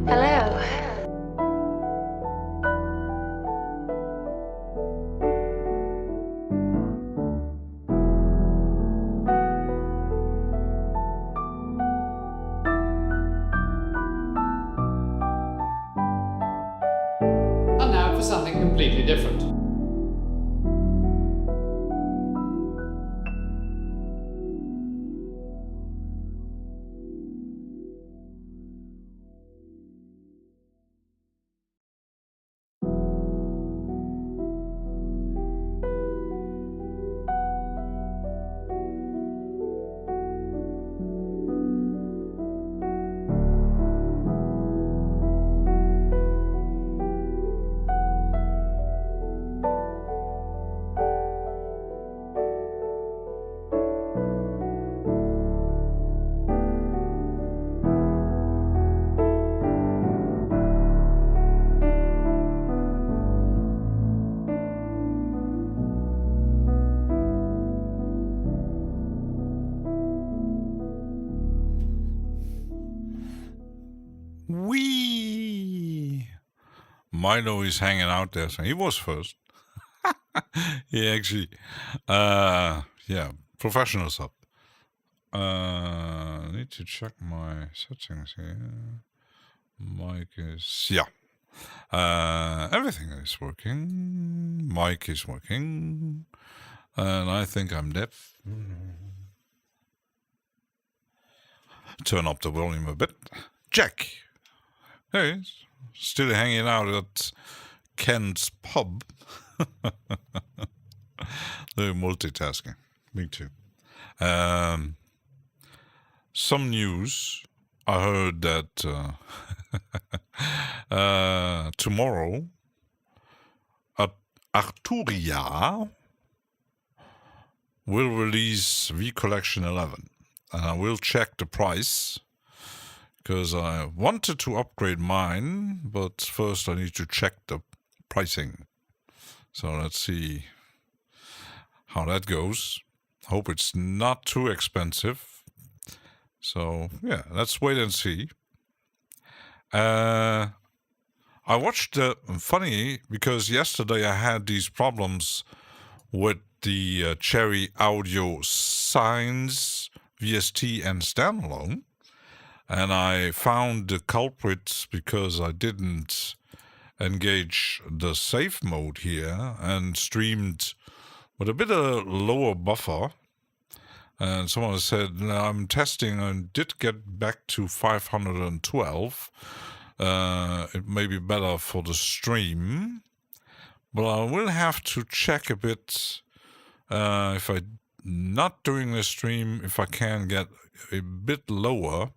Hello. And now for something completely different. Wee! Milo is hanging out there, so he was first. He actually, yeah, professional sub. Need to check my settings here. Mic is, yeah. Everything is working. Mic is working. And I think I'm deaf. Turn up the volume a bit. Jack. Hey, he's still hanging out at Ken's pub. They're multitasking. Me too. Some news. I heard that tomorrow at Arturia will release V Collection 11. And I will check the price, because I wanted to upgrade mine, but first I need to check the pricing. So let's see how that goes. Hope it's not too expensive. So yeah, let's wait and see. I watched funny, because yesterday I had these problems with the Cherry Audio Signs VST and standalone. And I found the culprits because I didn't engage the safe mode here and streamed with a bit of lower buffer. And someone said, no, I'm testing and did get back to 512. It may be better for the stream. But I will have to check a bit if I'm not doing the stream, if I can get a bit lower.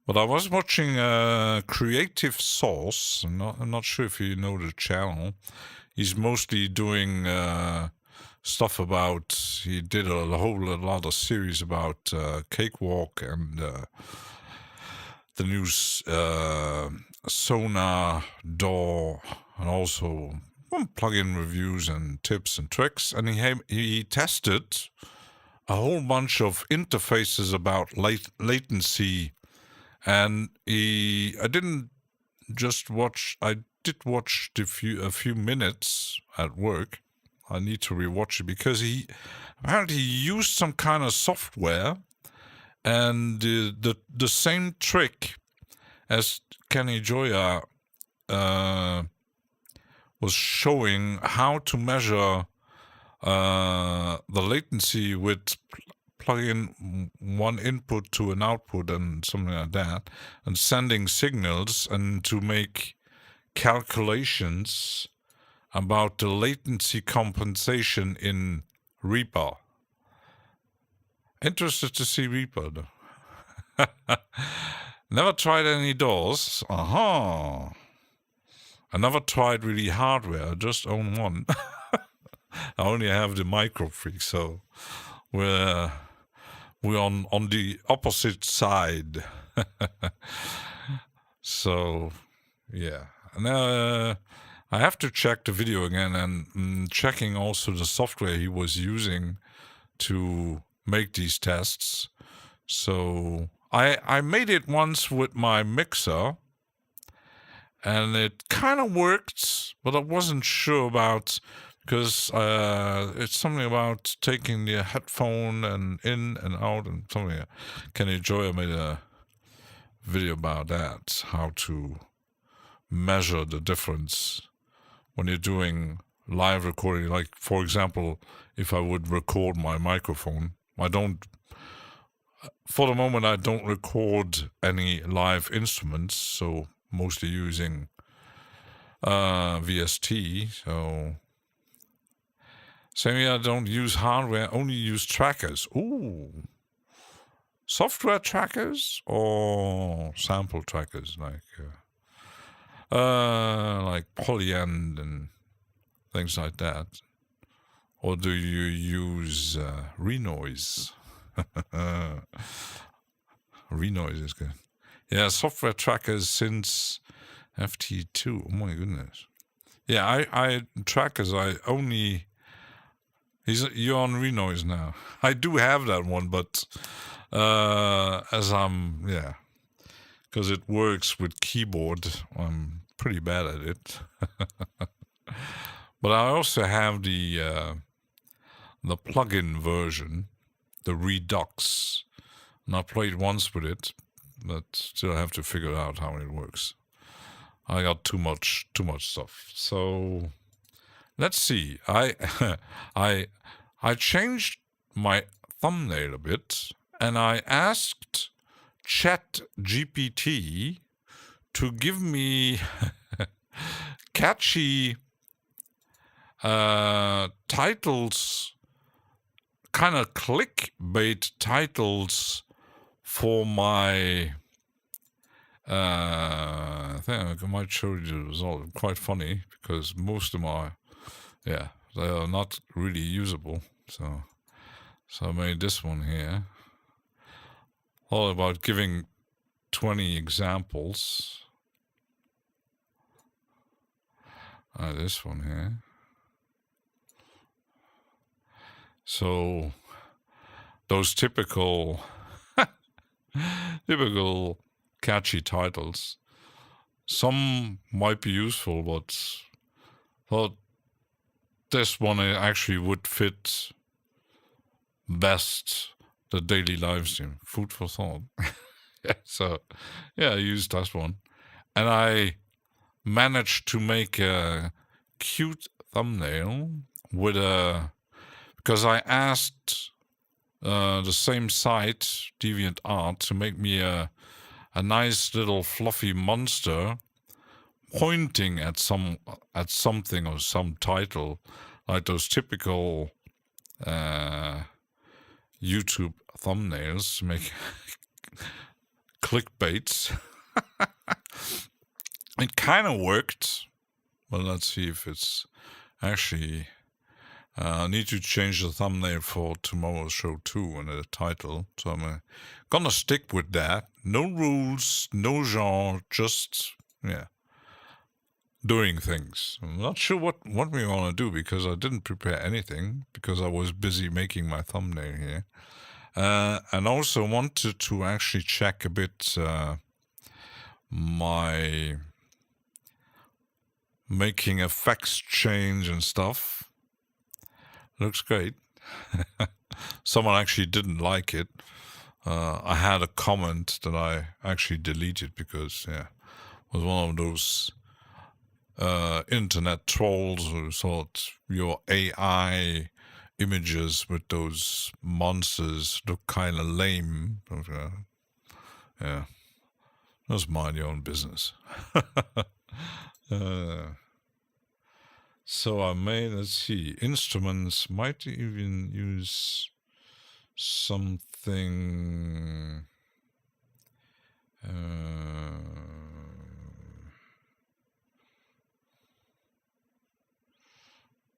But I was watching Creative Source. I'm not sure if you know the channel. He's mostly doing stuff about, he did a whole lot of series about Cakewalk and the new Sonar DAW, and also plugin reviews and tips and tricks. And he tested a whole bunch of interfaces about latency. And I didn't just watch, I did watch a few minutes at work. I need to rewatch it, because he apparently used some kind of software, and the same trick as Kenny Joya was showing, how to measure the latency with plugging one input to an output and something like that, and sending signals, and to make calculations about the latency compensation in Reaper. Interested to see Reaper, though. Never tried any DAWs. I never tried really hardware. I just own one. I only have the Micro Freak, so we're on the opposite side. So yeah, and I have to check the video again, and checking also the software he was using to make these tests. So I made it once with my mixer, and it kind of worked, but I wasn't sure about, because it's something about taking the headphone and in and out and something. Kenny Joy made a video about that, how to measure the difference when you're doing live recording. Like, for example, if I would record my microphone, for the moment I don't record any live instruments, so mostly using VST. So saying I don't use hardware, only use trackers. Ooh, software trackers or sample trackers like Polyend and things like that? Or do you use Renoise? Renoise is good. Yeah, software trackers since FT2. Oh my goodness. Yeah, I trackers. You're on Renoise now. I do have that one, but because it works with keyboard, I'm pretty bad at it. But I also have the plugin version, the Redux, and I played once with it, but still have to figure out how it works. I got too much stuff. So let's see. I changed my thumbnail a bit, and I asked ChatGPT to give me catchy titles, kind of clickbait titles for my I think I might show you the result. Quite funny, because most of my they are not really usable. So I made this one here, all about giving 20 examples. This one here. So those typical catchy titles. Some might be useful, but thought this one actually would fit best the daily live stream. Food for thought. So I used that one, and I managed to make a cute thumbnail with because I asked the same site, DeviantArt, to make me a nice little fluffy monster pointing at something or some title, like those typical YouTube thumbnails, make clickbaits. It kind of worked, but let's see if it's actually. I need to change the thumbnail for tomorrow's show too, and the title. So I'm gonna stick with that. No rules, no genre, just doing things. I'm not sure what we want to do, because I didn't prepare anything, because I was busy making my thumbnail here. And also wanted to actually check a bit my making effects change and stuff. Looks great. Someone actually didn't like it. I had a comment that I actually deleted because it was one of those internet trolls who thought your AI images with those monsters look kind of lame. Just mind your own business. So I made, let's see, instruments, might even use something.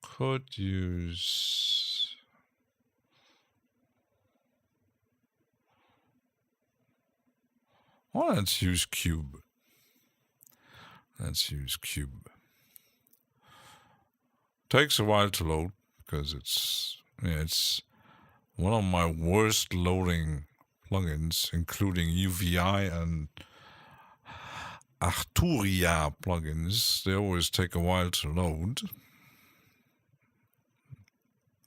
Could use. Well, let's use Cube. Takes a while to load, because it's one of my worst loading plugins, including UVI and Arturia plugins. They always take a while to load.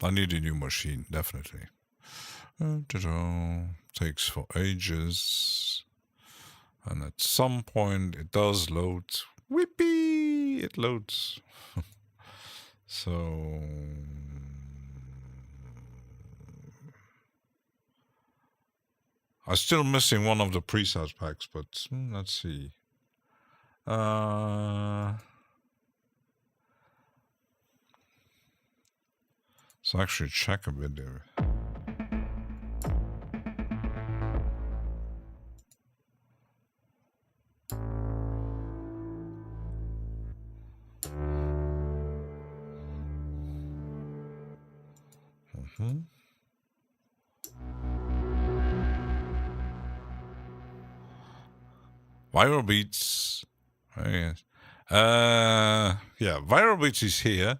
I need a new machine, definitely. Takes for ages. And at some point it does load. Whippy! It loads. So... I'm still missing one of the preset packs, but let's see. Let's actually check a bit there. Viral Beats. Yes. Yeah, Viral Beats is here.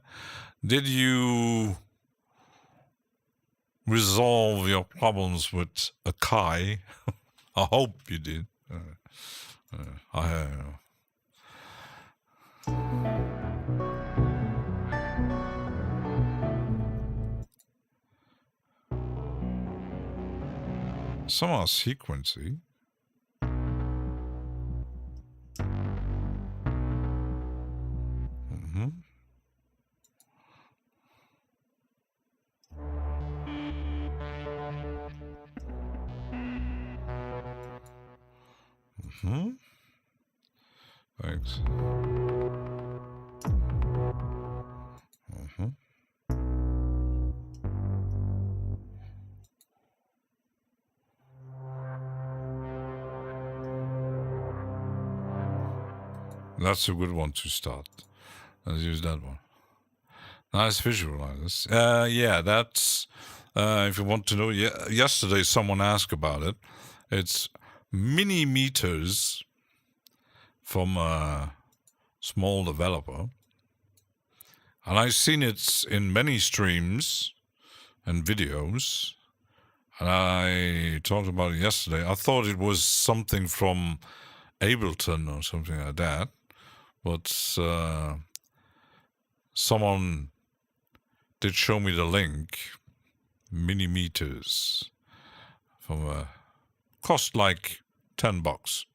Did you resolve your problems with Akai? I hope you did. Some are sequency. Thanks. That's a good one to start. Let's use that one. Nice visualizers. Yeah, that's... if you want to know, yesterday someone asked about it. It's mini meters from a small developer. And I've seen it in many streams and videos. And I talked about it yesterday. I thought it was something from Ableton or something like that. But someone did show me the link. Mini meters from a cost like $10.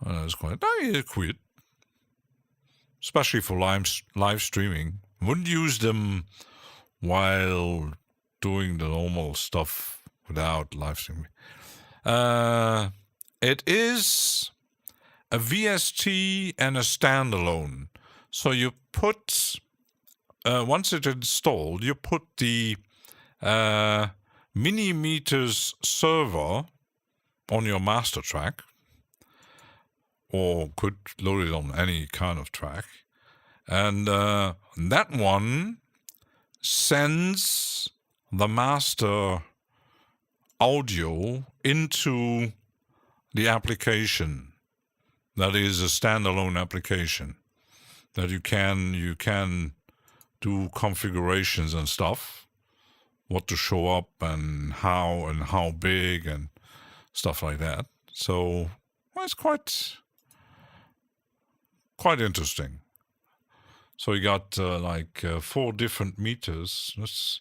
And I was quite, I quit. Especially for live streaming. Wouldn't use them while doing the normal stuff without live streaming. It is a VST and a standalone. So you put, once it's installed, you put the mini meters server on your master track, or could load it on any kind of track. And that one sends the master audio into the application. That is a standalone application that you can do configurations and stuff, what to show up and how big and stuff like that. So well, it's quite interesting. So you got like 4 different meters. Let's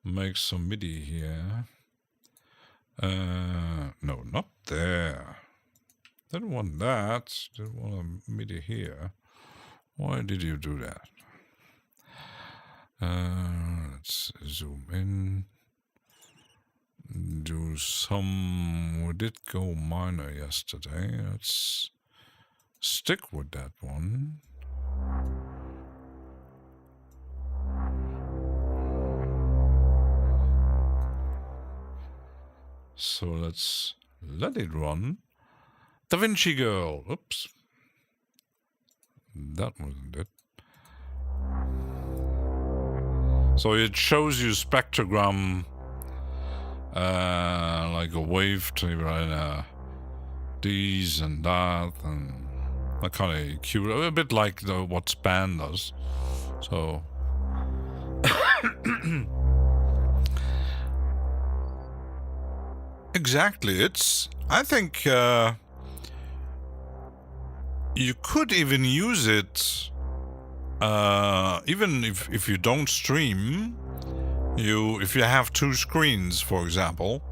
make some MIDI here. No, not there. Didn't want that. Didn't want a MIDI here. Why did you do that? Let's zoom in. Do some... We did go minor yesterday. Let's stick with that one. So let's let it run. Da Vinci Girl. Oops. That wasn't it. So it shows you spectrogram, like a wave table, and these and that, and that kind of cute, a bit like what Span does. So exactly, it's, I think You could even use it, even if you don't stream. If you have two screens, for example,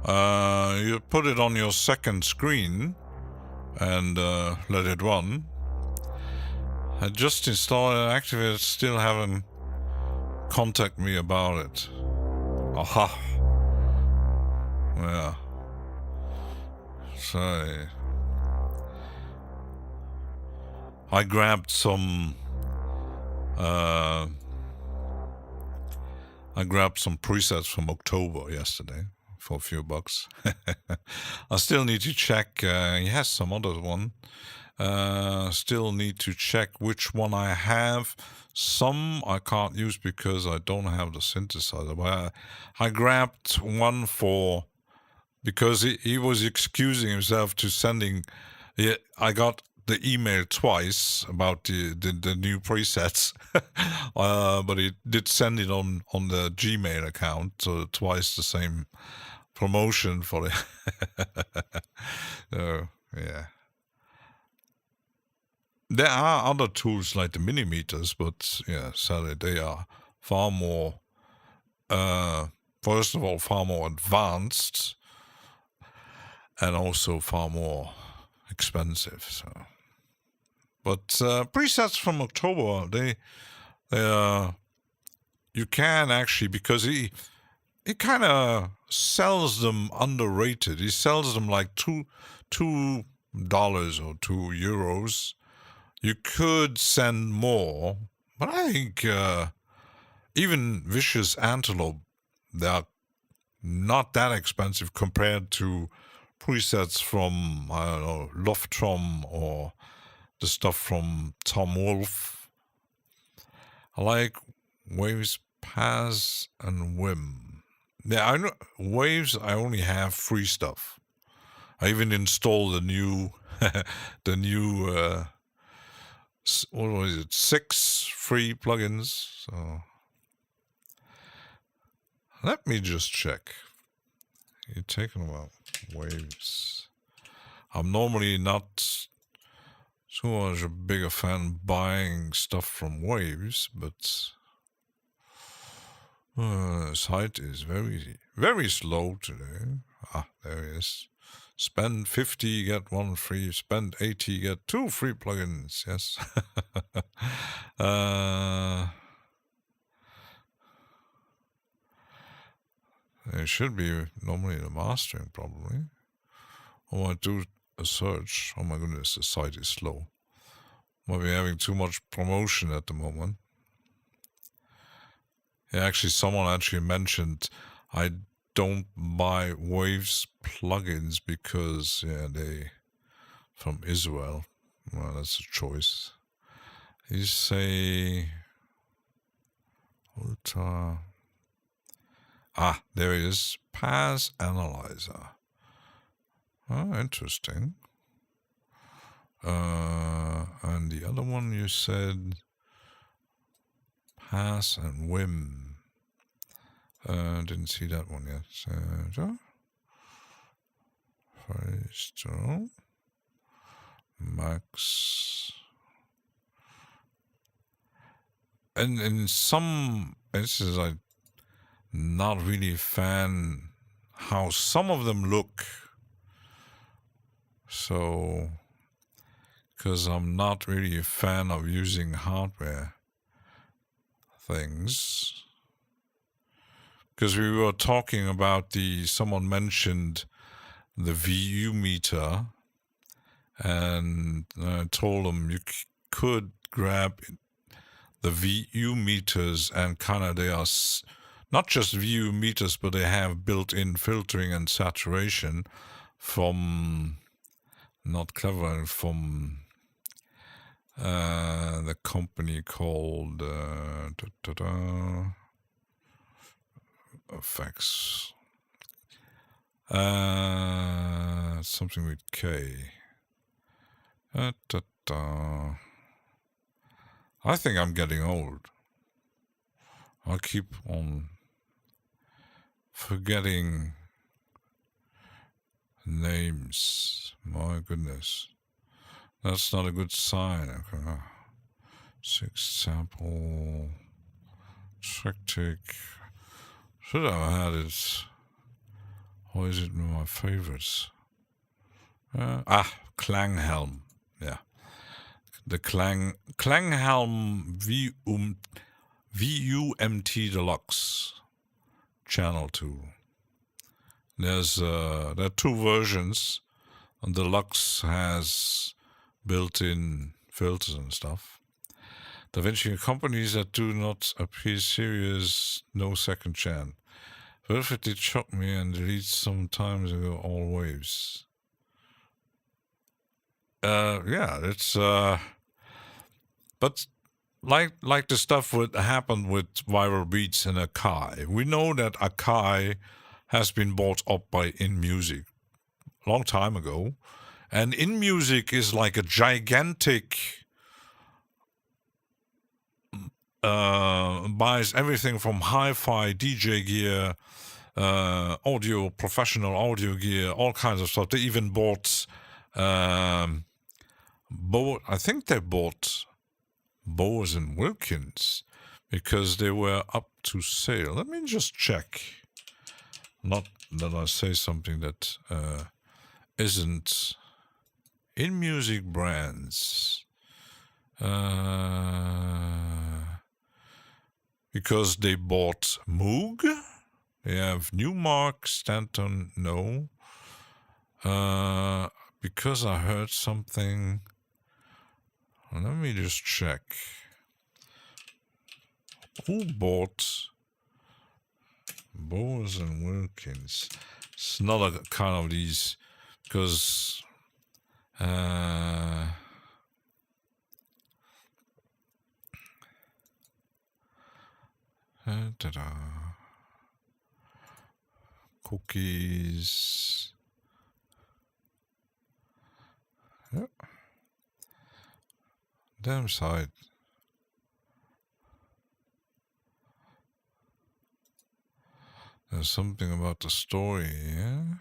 you put it on your second screen and let it run. I just installed and activated, still haven't contacted me about it. Aha. Yeah. So I grabbed some presets from October yesterday for a few bucks. I still need to check. He has some other one. Still need to check which one I have. Some I can't use because I don't have the synthesizer. But I grabbed one because he was excusing himself to sending. I got the email twice about the new presets, but he did send it on the Gmail account, so twice the same promotion for it. Yeah. There are other tools like the millimeters, but yeah, sadly they are far more, first of all, far more advanced and also far more expensive. So, but presets from October, they you can actually, because he kind of sells them underrated. He sells them like $2 or €2. You could send more, but I think even Vicious Antelope, they're not that expensive compared to presets from, I don't know, Lofttrom or the stuff from Tom Wolf. I like Waves, Paz, and Whim. Yeah, I know Waves. I only have free stuff. I even installed the new, what was it? 6 free plugins. So let me just check. You're talking about Waves. I'm normally not too much a bigger fan buying stuff from Waves, but site is very, very slow today. Ah, there he is. Spend 50, get 1 free. Spend 80, get 2 free plugins. Yes. It should be normally the mastering, probably. Or I do a search. Oh my goodness, the site is slow. Might be having too much promotion at the moment. Yeah, actually, someone actually mentioned I don't buy Waves plugins because they from Israel. Well, that's a choice. You say Ultra. Ah, there it is. Pass Analyzer. Oh, interesting. And the other one you said Pass and Whim. Didn't see that one yet. First, Max. And in some instances, I'm not really a fan how some of them look. So, because I'm not really a fan of using hardware things. Because we were talking about someone mentioned the VU meter, and I told them you could grab the VU meters and kind of they are not just VU meters, but they have built-in filtering and saturation from not clever from the company called effects something with K. I think I'm getting old. I keep on forgetting names. My goodness. That's not a good sign. Okay. 6 sample. Tractic. Should have had it. Or is it one of my favorites? Klanghelm. Yeah. The Klanghelm VUMT Deluxe Channel 2. There are 2 versions. And Deluxe has built-in filters and stuff. DaVinci companies that do not appear serious, no second chance. What if it did shock me and delete some times ago all waves? Yeah, it's but like the stuff that happened with viral beats and Akai. We know that Akai has been bought up by InMusic a long time ago, and InMusic is like a gigantic buys everything from hi-fi, DJ gear, audio, professional audio gear, all kinds of stuff. They even bought I think they bought Bowers and Wilkins because they were up to sale. Let me just check. Not that I say something that isn't InMusic brands. Because they bought Moog. They have Newmark, Stanton, no. Because I heard something. Let me just check. Who bought Bowers and Wilkins? It's not a kind of these, because cookies. Yep. Damn side. There's something about the story here.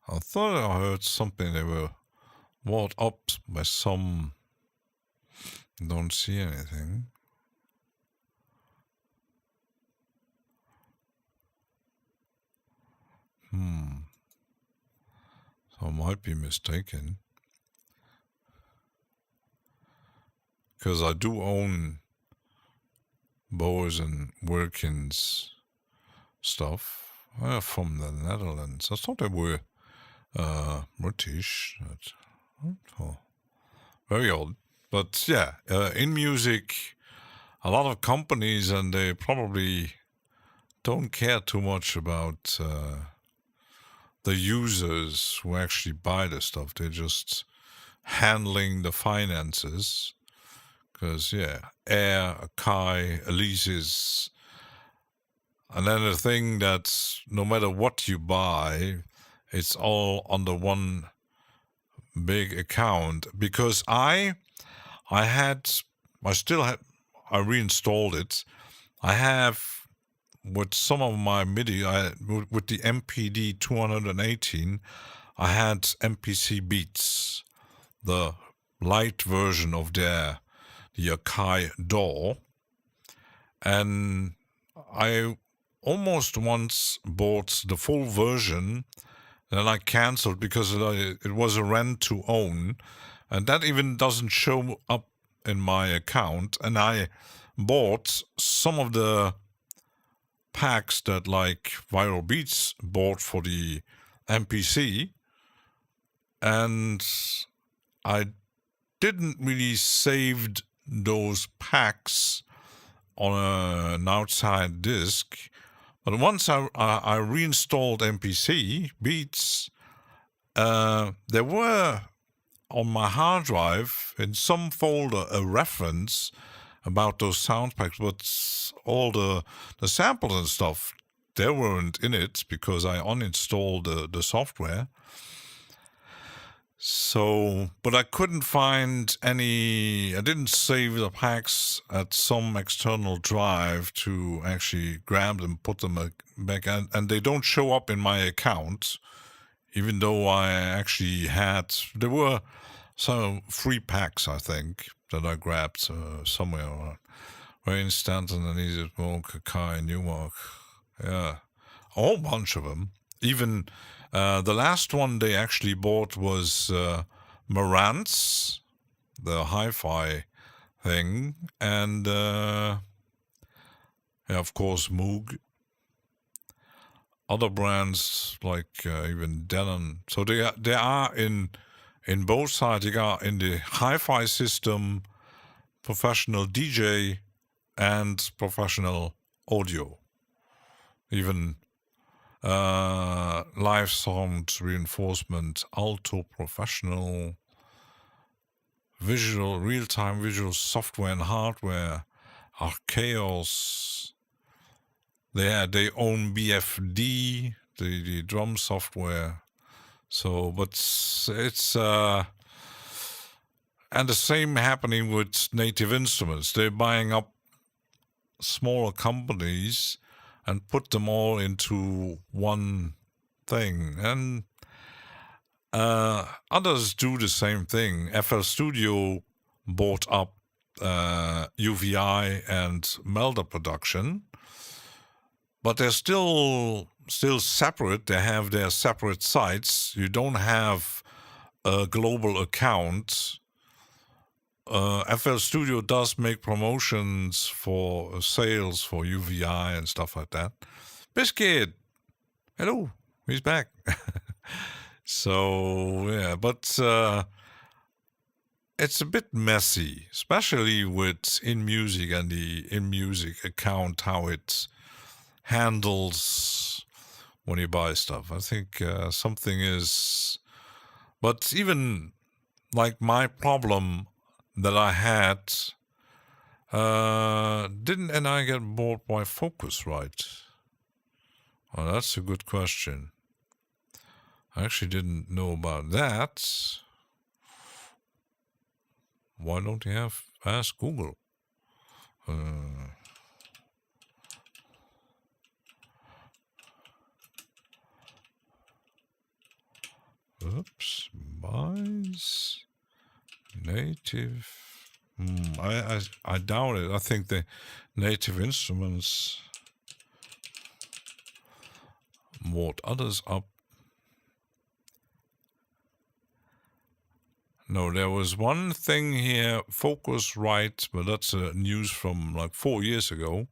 I thought I heard something they were bought up by some. Don't see anything. So I might be mistaken. Because I do own Bowers and Wilkins stuff. From the Netherlands. I thought they were British. Very odd. But yeah, InMusic, a lot of companies, and they probably don't care too much about the users who actually buy the stuff. They're just handling the finances. Because, yeah, Air, Akai, Alesis. And then the thing that no matter what you buy, it's all under one big account. Because I reinstalled it. I have, with some of my MIDI, with the MPD 218, I had MPC Beats, the light version of the Akai DAW. And I almost once bought the full version, then I cancelled because it was a rent to own, and that even doesn't show up in my account. And I bought some of the packs that like Viral Beats bought for the MPC, and I didn't really save those packs on an outside disk. But once I reinstalled MPC Beats, there were on my hard drive in some folder a reference about those sound packs, but all the samples and stuff, they weren't in it because I uninstalled the software. So, but I couldn't find any, I didn't save the packs at some external drive to actually grab them, put them back, and they don't show up in my account. even though I actually there were some free packs, I think, that I grabbed somewhere. Very instant, and I needed more Kakai, Newmark. Yeah, a whole bunch of them. Even the last one they actually bought was Marantz, the hi-fi thing, and yeah, of course Moog. Other brands like even Denon. So they are in both sides. They are in the hi-fi system, professional DJ, and professional audio. Even live sound reinforcement, alto professional, visual, real-time visual software and hardware, Archaeos. They own BFD, the drum software. So, but it's and the same happening with Native Instruments. They're buying up smaller companies and put them all into one thing. And others do the same thing. FL Studio bought up UVI and Melder Production, but they're still separate. They have their separate sites. You don't have a global account. FL Studio does make promotions for sales for UVI and stuff like that. Biscuit, hello, he's back. So yeah, but it's a bit messy, especially with InMusic and the InMusic account, how it handles when you buy stuff. I think something is, but even like my problem that I had, didn't I get bought by Focusrite? Oh, that's a good question. I actually didn't know about that. Why don't you ask Google? Oops, buys Native. I doubt it. I think the Native Instruments bought others up. No, there was one thing here, Focusrite, but that's news from like 4 years ago.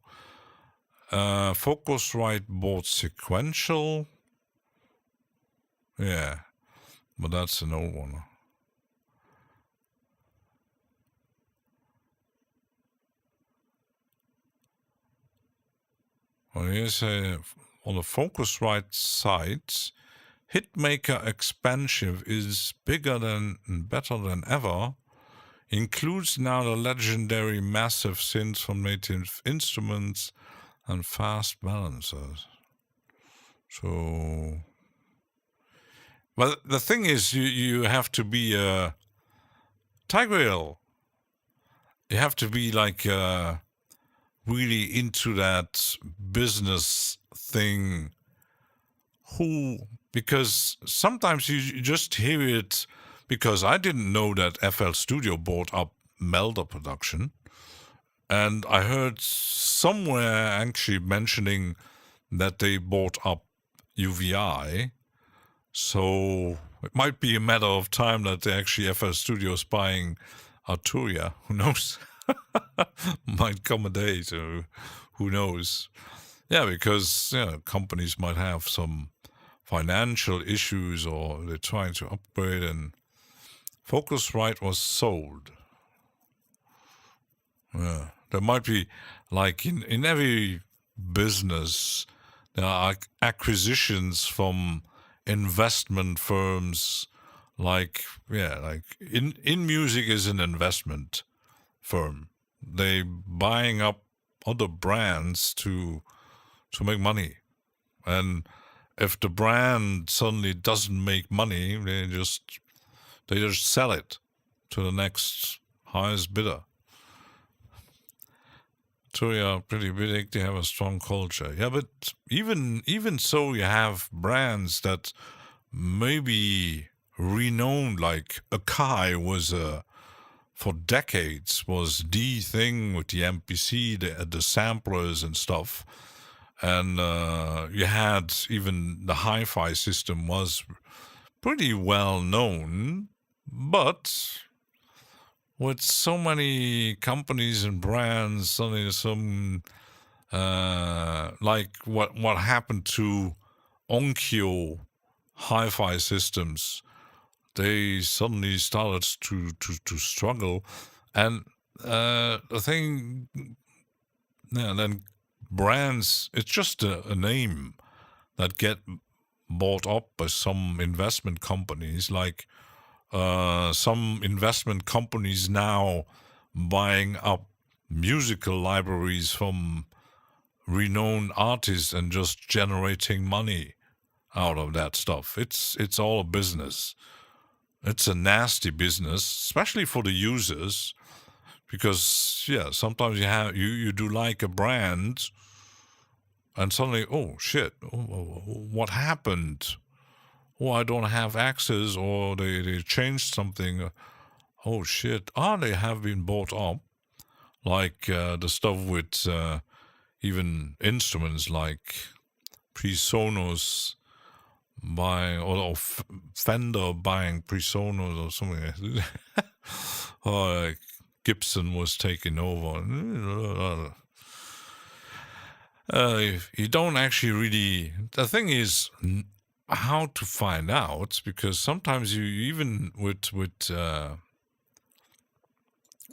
Focusrite bought Sequential. Yeah, but that's an old one. Well, here's on the Focusrite site, Hitmaker expansion is bigger than and better than ever. Includes now the legendary massive synths from Native Instruments and fast balancers. So, well, the thing is, you have to be Tigreal. You have to be like really into that business thing. Because sometimes you just hear it, because I didn't know that FL Studio bought up Melder Production. And I heard somewhere actually mentioning that they bought up UVI. So it might be a matter of time that they actually FL Studio is buying Arturia. Who knows? Might come a day, so who knows? Yeah, because companies might have some financial issues, or they're trying to upgrade, and Focusrite was sold. Yeah, there might be, like in every business, there are acquisitions from investment firms. Like InMusic is an investment firm. They buying up other brands to make money, and if the brand suddenly doesn't make money, they just sell it to the next highest bidder. So yeah, pretty big. They have a strong culture. Yeah, but even so, you have brands that maybe renowned, like Akai was for decades was the thing with the MPC, the samplers and stuff. And you had even the hi-fi system was pretty well known, but with so many companies and brands, suddenly some like what happened to Onkyo hi-fi systems, they suddenly started to struggle, and the thing, yeah, then brands, it's just a name that get bought up by some investment companies, like some investment companies now buying up musical libraries from renowned artists and just generating money out of that stuff. It's all a business. It's a nasty business, especially for the users, because yeah, sometimes you do like a brand, and suddenly, oh shit, what happened? Oh, I don't have access, or they changed something. Oh shit, they have been bought up, like the stuff with even instruments like PreSonus buying, or Fender buying PreSonus or something. Or Gibson was taking over. You don't actually really. The thing is how to find out, because sometimes you even with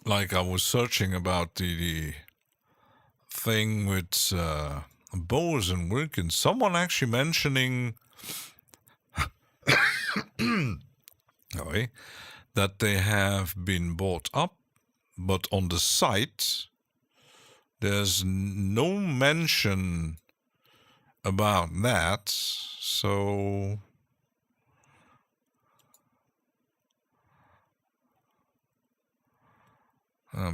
like I was searching about the thing with Bose and Wilkins, someone actually mentioning that they have been bought up, but on the site there's no mention about that. So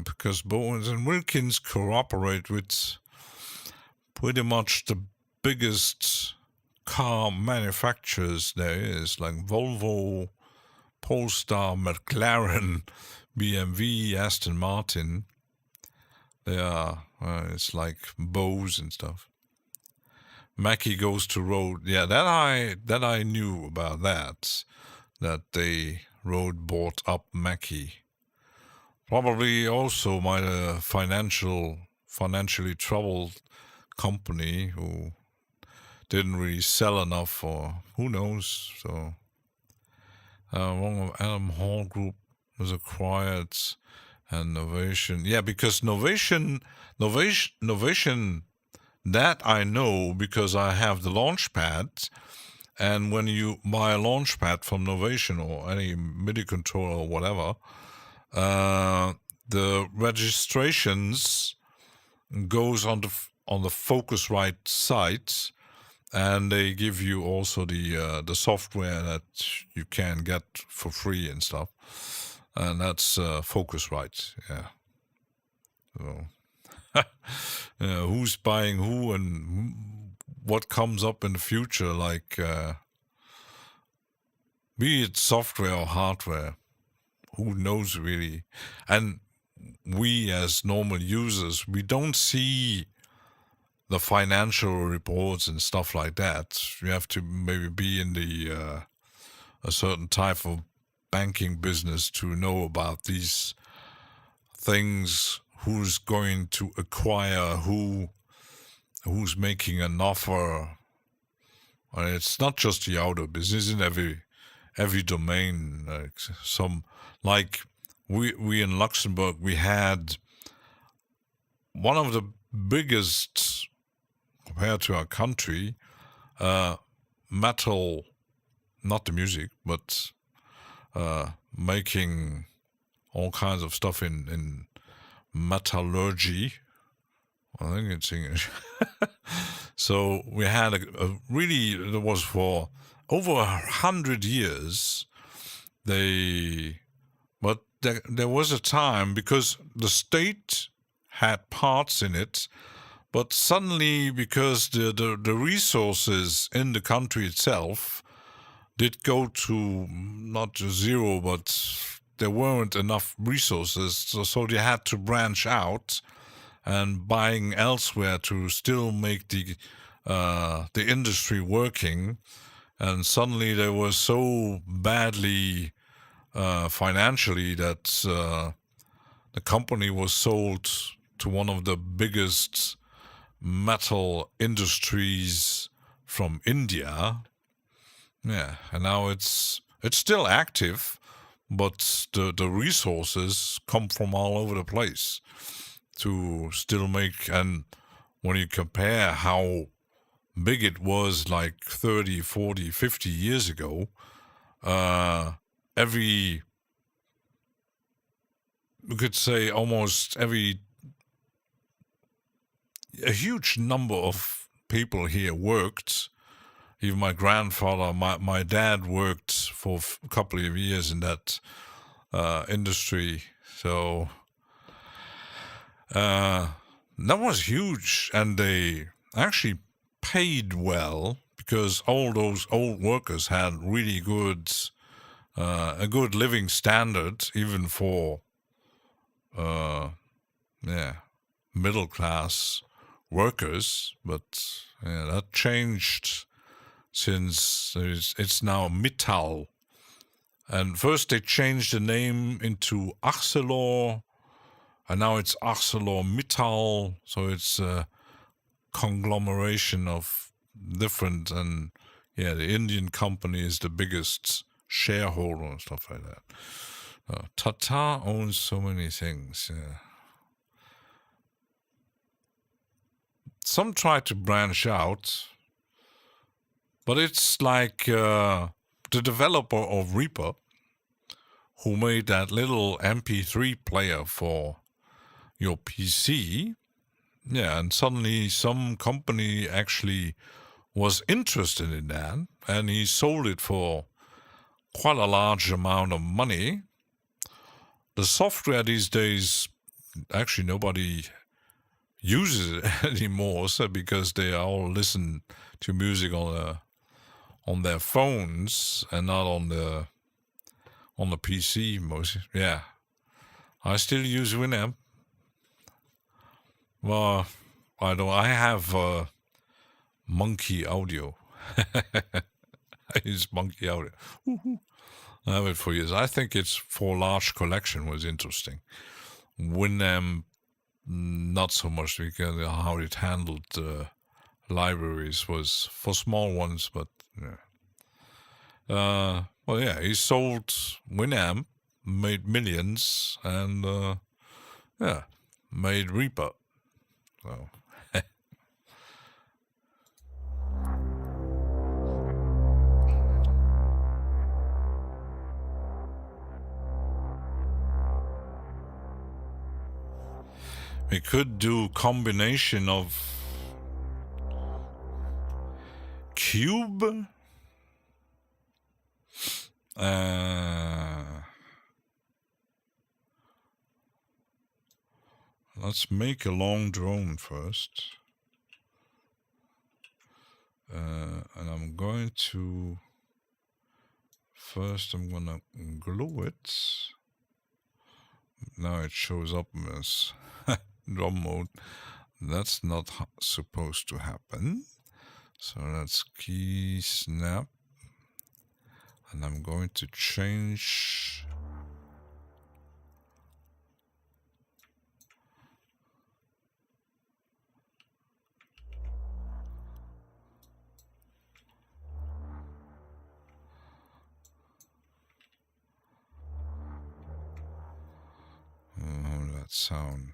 because Bowens and Wilkins cooperate with pretty much the biggest car manufacturers there is, like Volvo, Polestar, McLaren, BMW, Aston Martin. They are, it's like Bose and stuff. Mackie Goes to Road. Yeah, that I knew about that they Road bought up Mackie. Probably also my financially troubled company who didn't really sell enough, or who knows. So one of Adam Hall Group was acquired, and Novation. Yeah, because Novation, that I know because I have the Launchpad, and when you buy a Launchpad from Novation or any MIDI controller or whatever, the registrations goes on the Focusrite site, and they give you also the software that you can get for free and stuff, and that's Focusrite. Yeah. So who's buying who and what comes up in the future, like be it software or hardware, who knows really. And we as normal users, we don't see the financial reports and stuff like that. You have to maybe be in the a certain type of banking business to know about these things, who's going to acquire who's making an offer. It's not just the auto business, in every domain. Like we in Luxembourg, we had one of the biggest, compared to our country, metal, not the music, but making all kinds of stuff in metallurgy. I think it's English. So we had a really, it was for over 100 years. But there was a time, because the state had parts in it, but suddenly, because the resources in the country itself did go to not to zero, but there weren't enough resources, so they had to branch out and buying elsewhere to still make the industry working. And suddenly they were so badly financially that the company was sold to one of the biggest metal industries from India. Yeah, and now it's still active, but the resources come from all over the place to still make. And when you compare how big it was like 30, 40, 50 years ago, we could say almost a huge number of people here worked. Even my grandfather, my dad worked for a couple of years in that industry. So that was huge, and they actually paid well because all those old workers had really good, a good living standard, even for middle class workers. But that changed since it's now Mittal. And first they changed the name into Arcelor, and now it's ArcelorMittal. So it's a conglomeration of different, and the Indian company is the biggest shareholder and stuff like that. Tata owns so many things. Some try to branch out, but it's like the developer of Reaper, who made that little MP3 player for your PC. Yeah, and suddenly some company actually was interested in that, and he sold it for quite a large amount of money. The software these days, actually nobody uses it anymore, so because they all listen to music on their phones and not on the PC most. Yeah, I still use Winamp. Well, I have Monkey Audio. I use Monkey Audio. I have it for years. I think it's for large collection was interesting. Winamp, not so much, because how it handled libraries was for small ones, but he sold Winamp, made millions, and made Reaper. So we could do combination of Cube. Let's make a long drone first. And I'm going to glue it. Now it shows up as drum mode. That's not supposed to happen. So let's key snap. And I'm going to change how that sound.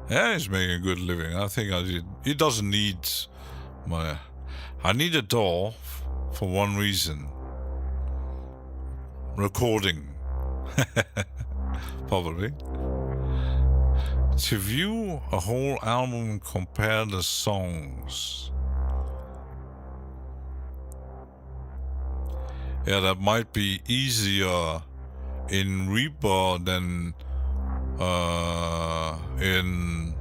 Yeah, he's making a good living. I think he doesn't need my. I need a DAW for one reason. Recording. Probably. To view a whole album and compare the songs. Yeah, that might be easier in Reaper than in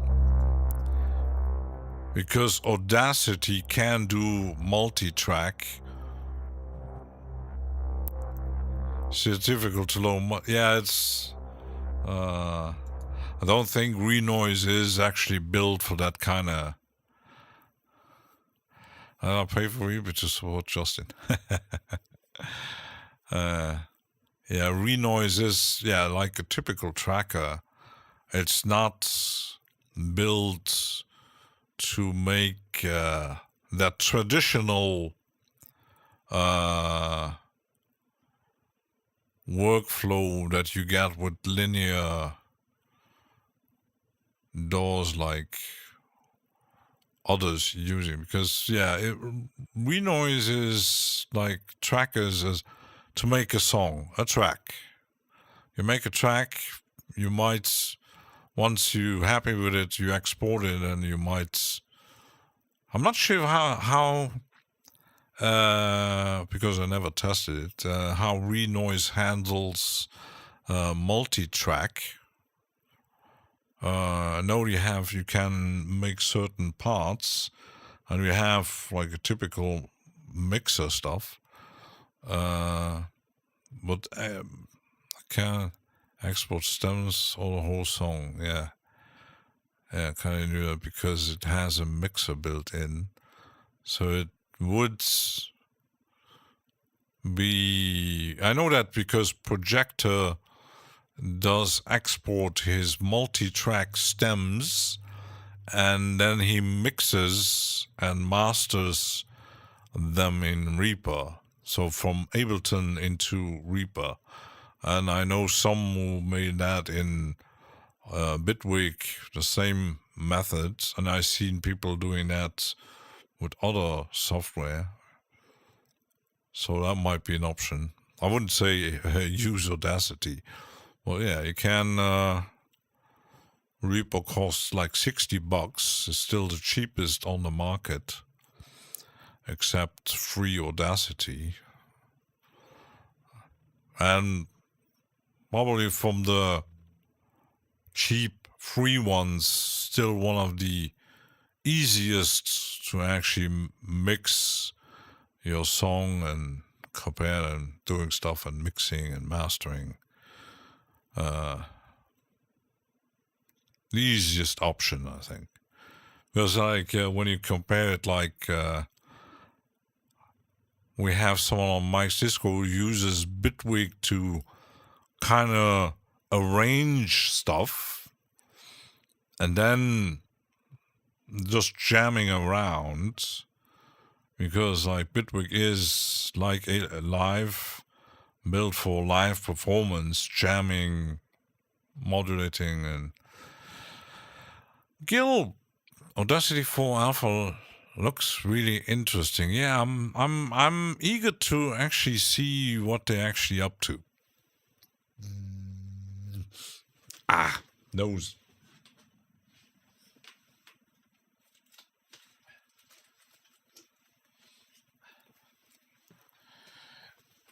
because Audacity can do multi-track. So it's difficult to load. Yeah, it's. I don't think Renoise is actually built for that kind of. I'll pay for Reaper to support Justin. Yeah, Renoise is like a typical tracker. It's not built to make that traditional workflow that you get with linear DAWs like others using, because Renoise is like trackers as to make a song, a track. You make a track, you might, once you're happy with it, you export it, and you might. I'm not sure how because I never tested it, how Renoise handles multi-track. I know you can make certain parts, and you have like a typical mixer stuff, but I can't export stems or the whole song. Yeah, I kind of knew that because it has a mixer built in, so it would be. I know that because Projector does export his multi-track stems, and then he mixes and masters them in Reaper. So from Ableton into Reaper. And I know some who made that in Bitwig, the same methods, and I've seen people doing that with other software. So that might be an option. I wouldn't say use Audacity. Well, yeah, you can. Reaper costs like $60. It's still the cheapest on the market, except free Audacity. And probably from the cheap free ones, still one of the easiest to actually mix your song and compare and doing stuff and mixing and mastering. The easiest option, I think. Because like when you compare it, like we have someone on Mike's Disco who uses Bitwig to kind of arrange stuff and then just jamming around, because like Bitwig is like a live, built for live performance, jamming, modulating, and Gil, Audacity 4 Alpha looks really interesting. Yeah, I'm eager to actually see what they're actually up to. Nose.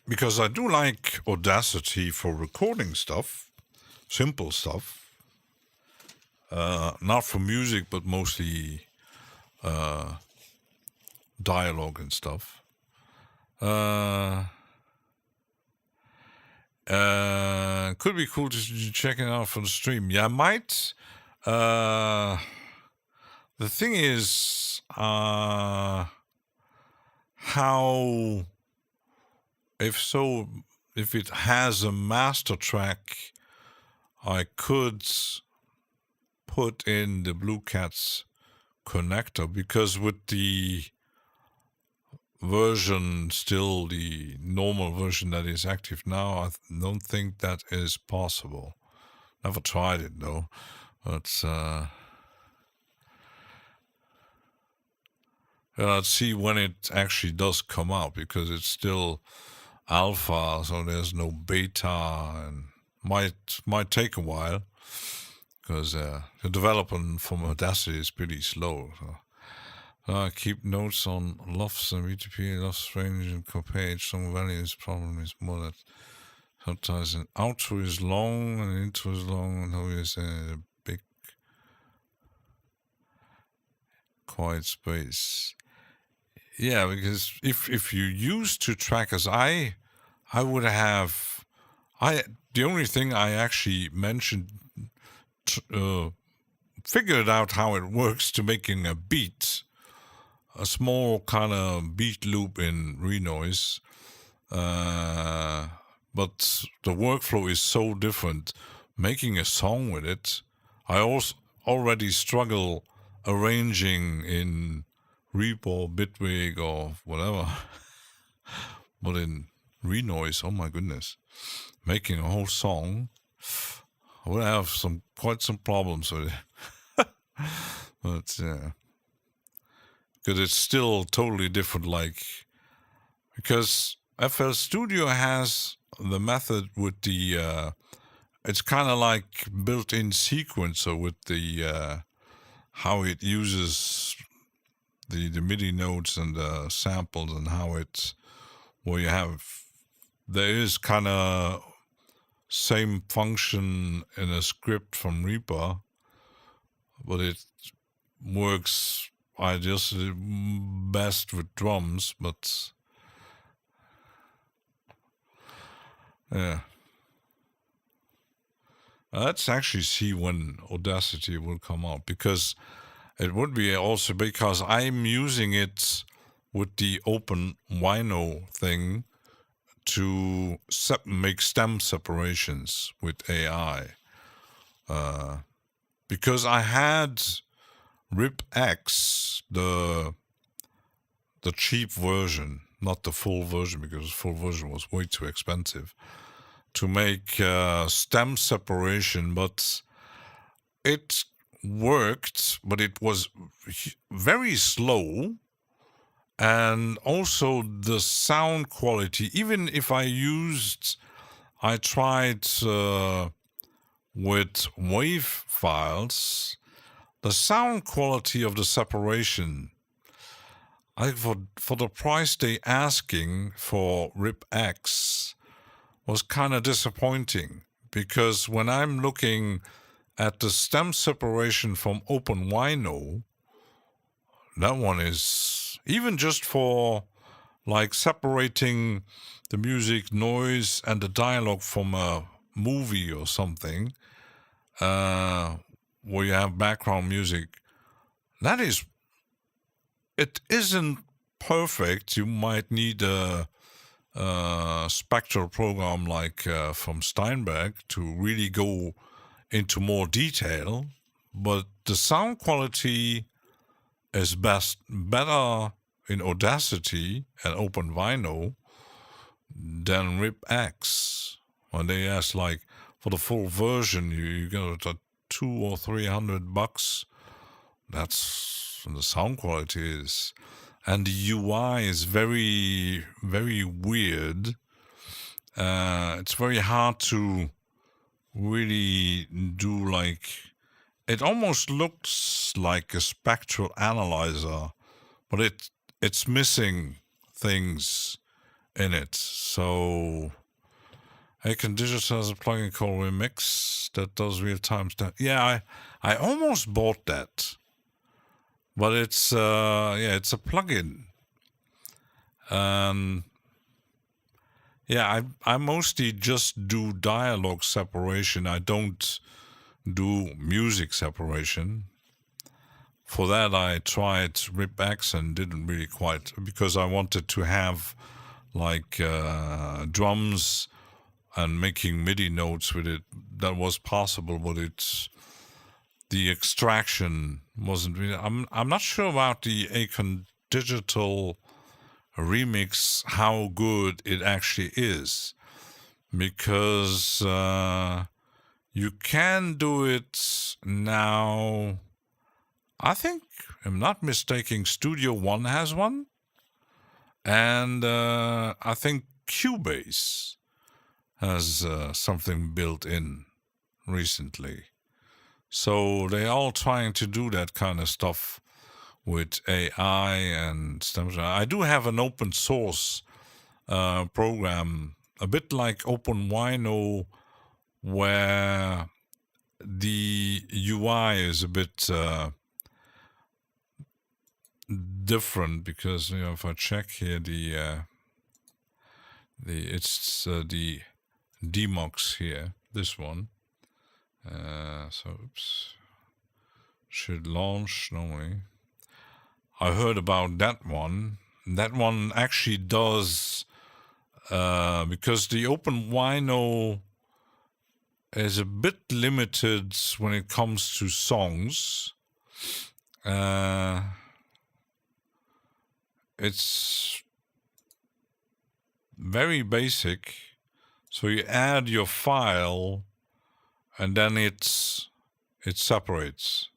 Because I do like Audacity for recording stuff, simple stuff. Not for music, but mostly dialogue and stuff. Could be cool to check it out for the stream. Yeah, I might. The thing is, how, if it has a master track, I could put in the Blue Cats connector, because with the version, still the normal version that is active now, I don't think that is possible. Never tried it though, but let's see when it actually does come out, because it's still alpha, so there's no beta, and might take a while, because the development from Audacity is pretty slow. So. Keep notes on LOFs and VTP, LOFs range and co-page. Song values problem is more that sometimes an outro is long and an intro is long, and always a big. quiet space. Yeah, because if you used to trackers, I would have the only thing I actually mentioned figured out how it works to making a beat, a small kind of beat loop in Renoise. But the workflow is so different. Making a song with it, I also already struggle arranging in Reaper or Bitwig or whatever. But in Renoise, oh my goodness, making a whole song, I would have quite some problems with it. But yeah, because it's still totally different. Because FL Studio has the method with the it's kind of like built-in sequencer with the how it uses the MIDI notes and the samples, and how it's where you have there is kind of same function in a script from Reaper, but it works I just best with drums. But yeah, let's actually see when Audacity will come out, because it would be also because I'm using it with the open Wino thing to make stem separations with AI. Because I had RipX, the cheap version, not the full version, because the full version was way too expensive, to make stem separation, but it worked, but it was very slow. And also the sound quality, even if I tried with WAV files, the sound quality of the separation, I think for the price they asking for RipX was kind of disappointing, because when I'm looking at the stem separation from OpenWino, that one is, even just for like separating the music noise and the dialogue from a movie or something, where you have background music, it isn't perfect. You might need a spectral program like from Steinberg to really go into more detail, but the sound quality is better in Audacity and OpenVino than RipX. When they ask, like, for the full version, you get it at $200 or $300. That's the sound quality is, and the UI is very, very weird. It's very hard to really do, like, it almost looks like a spectral analyzer, but it's missing things in it. So Acondigital has a plugin called Remix that does real-time stuff. Yeah, I almost bought that, but it's it's a plugin. Yeah, I mostly just do dialogue separation. I don't do music separation. For that, I tried RipX and didn't really quite, because I wanted to have like drums and making MIDI notes with it. That was possible, but the extraction wasn't really. I'm not sure about the Acon Digital Remix, how good it actually is, because you can do it now. I think, if I'm not mistaken, Studio One has one, and I think Cubase has something built in recently. So they're all trying to do that kind of stuff with AI and stuff. I do have an open source program, a bit like OpenWino, where the UI is a bit different because if I check here it's the demox here, this one. So oops, should launch normally. I heard about that one. That one actually does because the OpenWino is a bit limited when it comes to songs. It's very basic. So you add your file and then it separates.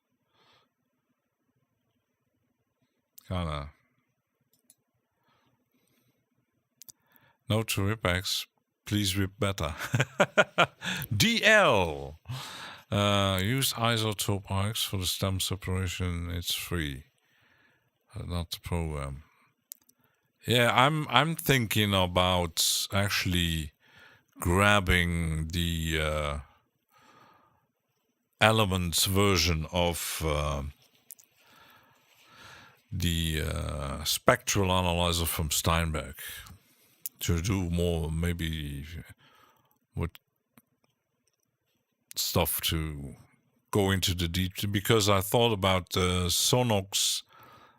Kinda. Note to RipX, please rip better. DL. Use isotope RX for the stem separation. It's free. Not the program. Yeah, I'm thinking about actually grabbing the Elements version of the spectral analyzer from Steinberg to do more, maybe with stuff to go into the deep, because I thought about the Sonox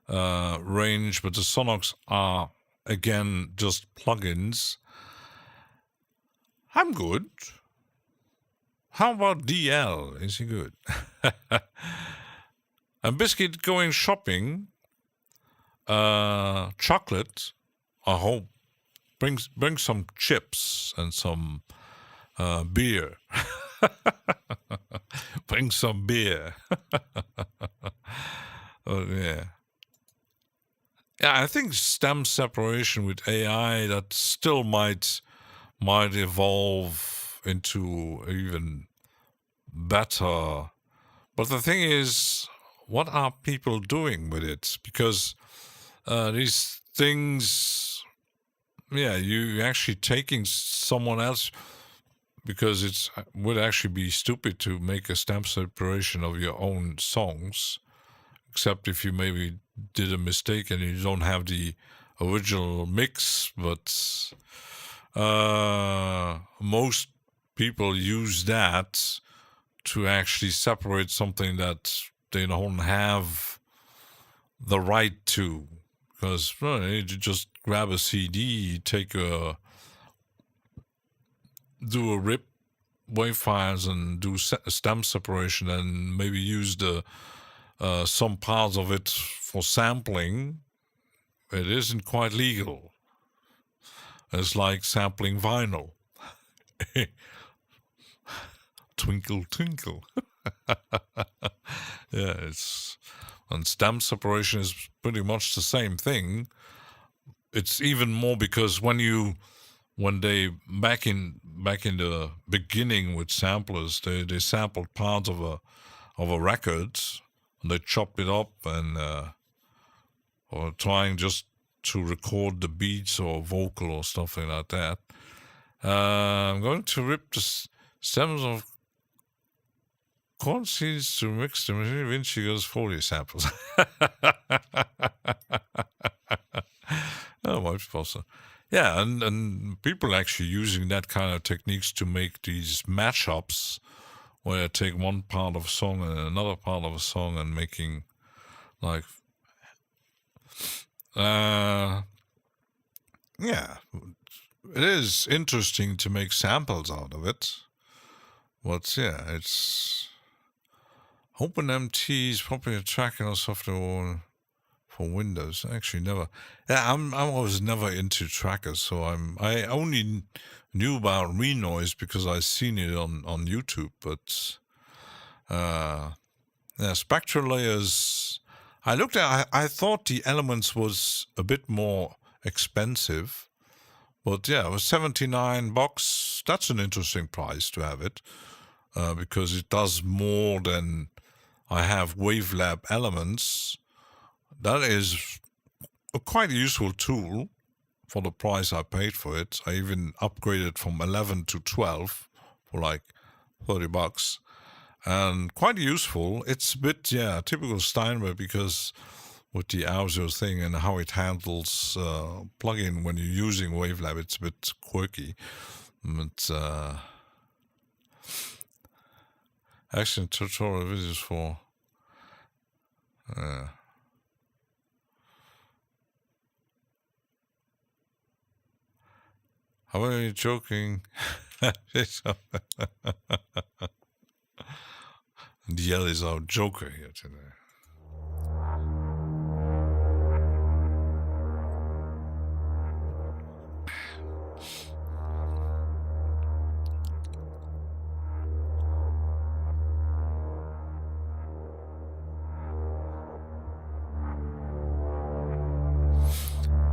range, but the Sonox are again just plugins. I'm good. How about DL? Is he good? And Biscuit going shopping. Chocolate. I hope bring some chips and some beer. Bring some beer. Oh yeah. Yeah, I think stem separation with AI that still might evolve into even better. But the thing is, what are people doing with it? Because these things, yeah, you actually taking someone else, because it would actually be stupid to make a stem separation of your own songs, except if you maybe did a mistake and you don't have the original mix. But most people use that to actually separate something that they don't have the right to, because you just grab a CD, do a rip wave files and do stem separation, and maybe use the some parts of it for sampling. It isn't quite legal. It's like sampling vinyl. Twinkle, twinkle. Yeah, and stem separation is pretty much the same thing. It's even more because when they back in the beginning with samplers, they sampled parts of a record and they chopped it up and or trying just to record the beats or vocal or something like that. I'm going to rip the stems of corn seeds to mix the Vinci goes Foley samples. Oh, might be possible. Yeah, and people actually using that kind of techniques to make these mashups where I take one part of a song and another part of a song and making like yeah, it is interesting to make samples out of it. But yeah, it's OpenMT's popular tracking software for Windows. Actually, never. Yeah, I was never into trackers, so I only knew about Renoise because I seen it on YouTube. But yeah, spectral layers. I looked at. I thought the Elements was a bit more expensive, but yeah, it was $79. That's an interesting price to have it, because it does more than I have Wavelab Elements. That is a quite useful tool for the price I paid for it. I even upgraded from 11 to 12 for like $30. And quite useful. It's a bit, yeah, typical Steinberg, because with the audio thing and how it handles plugin when you're using Wavelab. It's a bit quirky, but actually tutorial videos for how are you joking? DL is our joker here today.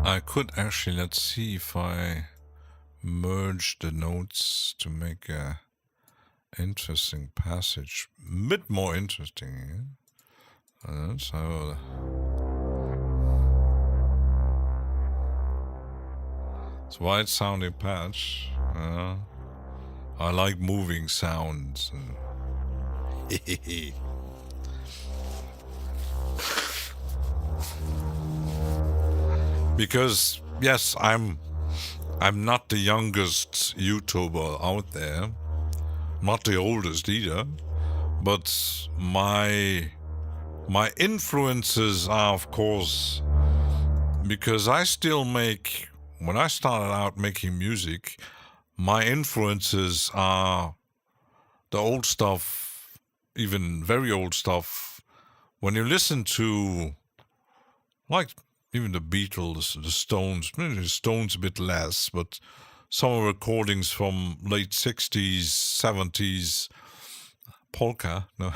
I could actually, let's see if I merge the notes to make a interesting passage, a bit more interesting. So it's wide sounding patch. I like moving sounds. Because yes, I'm not the youngest YouTuber out there, not the oldest either, but my influences are, of course, because I still make, when I started out making music, my influences are the old stuff, even very old stuff. When you listen to, like, even the Beatles, the Stones, maybe the Stones a bit less, but some recordings from late 60s, 70s, polka, no,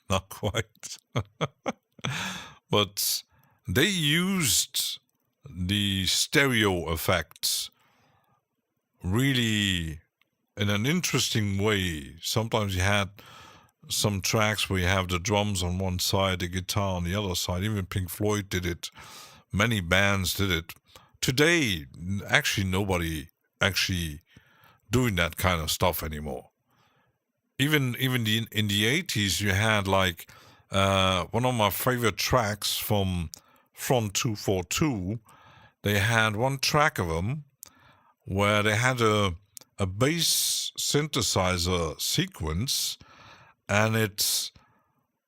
not quite. But they used the stereo effects really in an interesting way. Sometimes you had some tracks where you have the drums on one side, the guitar on the other side. Even Pink Floyd did it. Many bands did it. Today, actually, nobody actually doing that kind of stuff anymore. Even in the 80s, you had like one of my favorite tracks from Front 242. They had one track of them where they had a bass synthesizer sequence, and it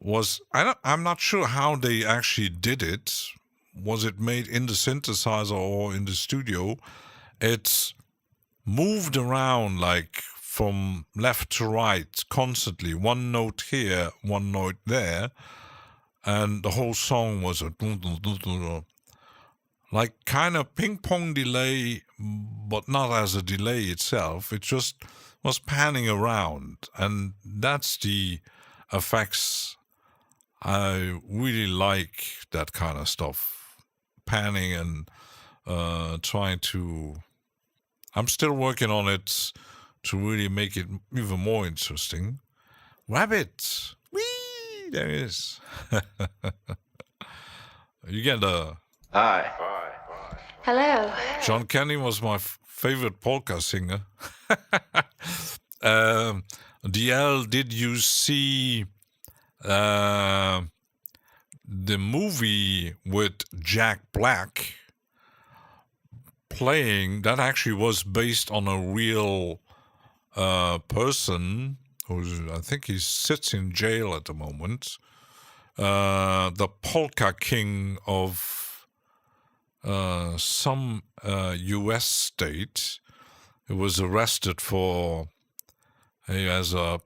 was, I'm not sure how they actually did it. Was it made in the synthesizer or in the studio? It moved around like from left to right constantly, one note here, one note there, and the whole song was a like kind of ping pong delay, but not as a delay itself. It just was panning around, and that's the effects. I really like that kind of stuff. Panning and trying to, I'm still working on it to really make it even more interesting. Rabbit, whee, there it is. You get a Hi. Hello. John Kenny was my favorite polka singer. DL, did you see the movie with Jack Black playing? That actually was based on a real person who's, I think he sits in jail at the moment. The polka king of some U.S. state. He was arrested for, he has a,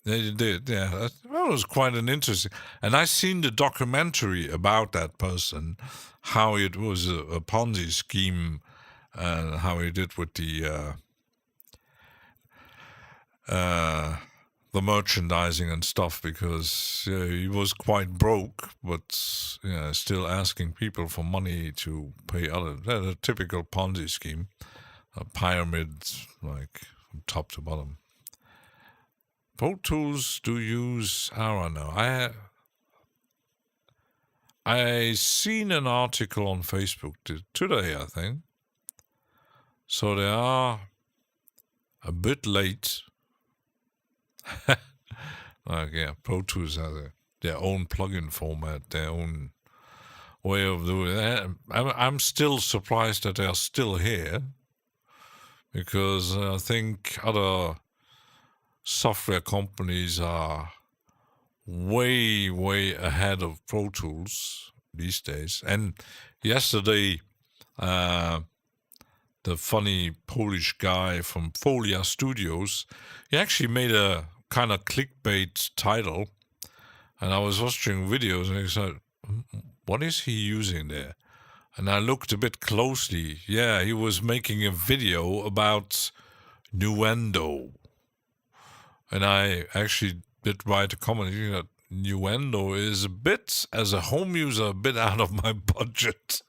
they did, yeah. That was quite an interesting. And I seen the documentary about that person, how it was a Ponzi scheme, and how he did with the merchandising and stuff, because he was quite broke, but still asking people for money to pay other. A typical Ponzi scheme, a pyramid, like from top to bottom. Pro Tools do use, I don't know. I seen an article on Facebook today, I think. So they are a bit late. Like, yeah, Pro Tools has their own plugin format, their own way of doing that. I'm still surprised that they're still here, because I think other software companies are way ahead of Pro Tools these days. And yesterday, the funny Polish guy from Folia Studios, he actually made a kind of clickbait title, and I was watching videos and he said, what is he using there? And I looked a bit closely. Yeah, he was making a video about Nuendo. And I actually did write a comment that Nuendo is a bit, as a home user, a bit out of my budget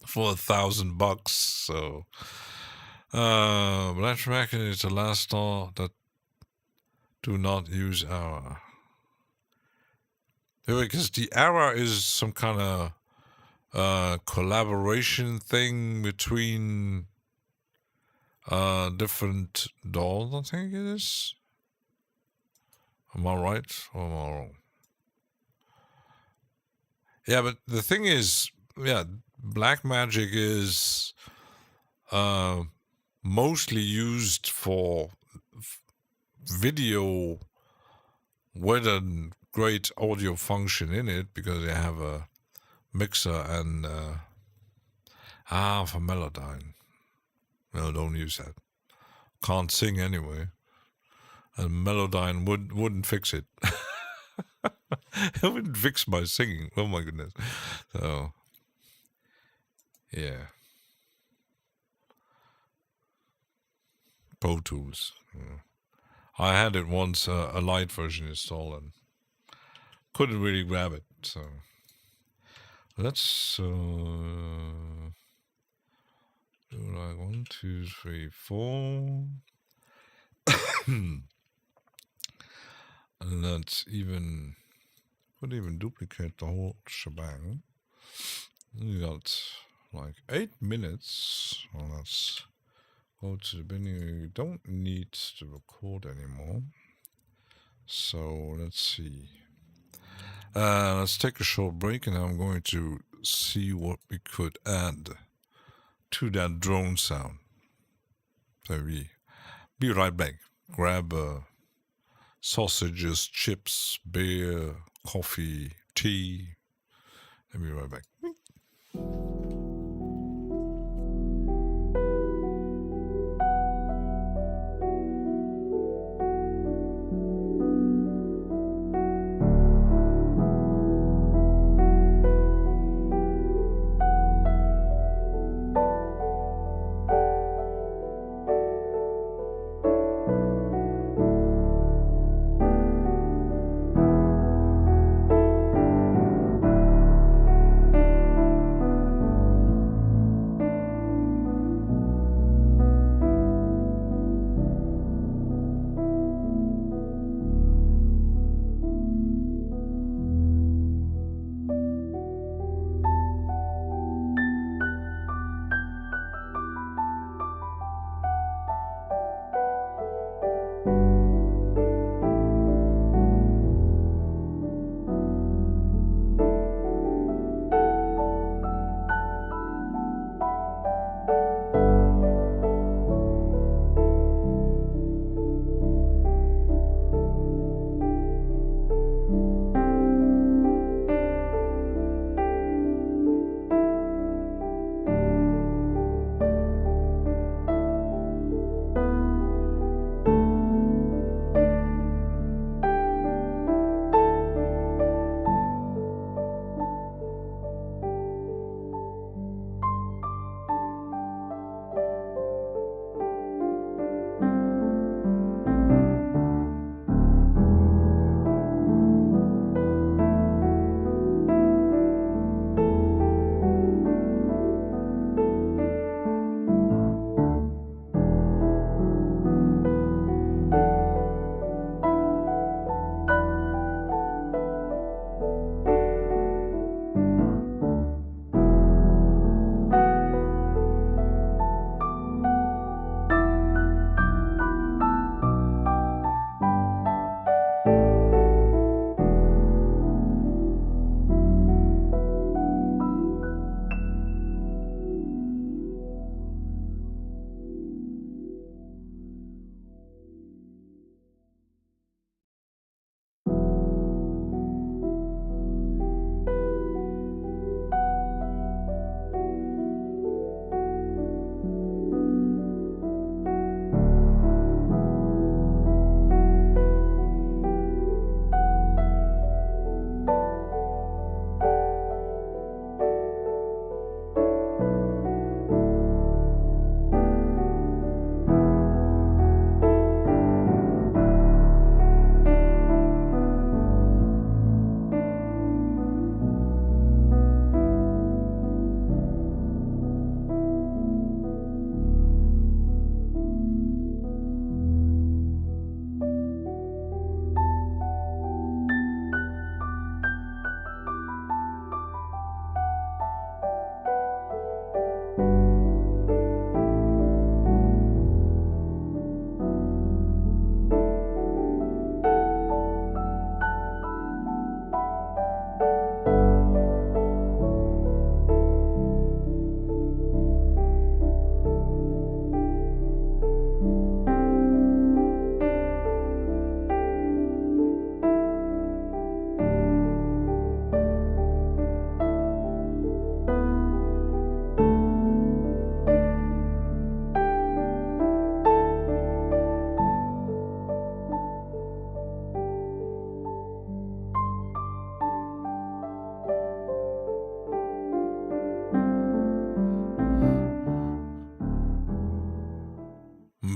for $1,000. So, but I reckon it's the last store that do not use Ara. Because the Ara is some kind of collaboration thing between different dolls, I think it is. Am I right or am I wrong? Yeah, but the thing is, yeah, Blackmagic is mostly used for video with a great audio function in it, because they have a mixer and for Melodyne. No, don't use that. Can't sing anyway. And Melodyne wouldn't fix it. It wouldn't fix my singing. Oh my goodness. So, yeah. Pro Tools. Yeah. I had it once, a light version installed, and couldn't really grab it. So let's do like 1, 2, 3, 4. And let's could even duplicate the whole shebang. We got like 8 minutes. Well, let's go to the beginning. We don't need to record anymore. So let's see. Let's take a short break, and I'm going to see what we could add to that drone sound. So we be right back. Grab sausages, chips, beer, coffee, tea. I'll be right back.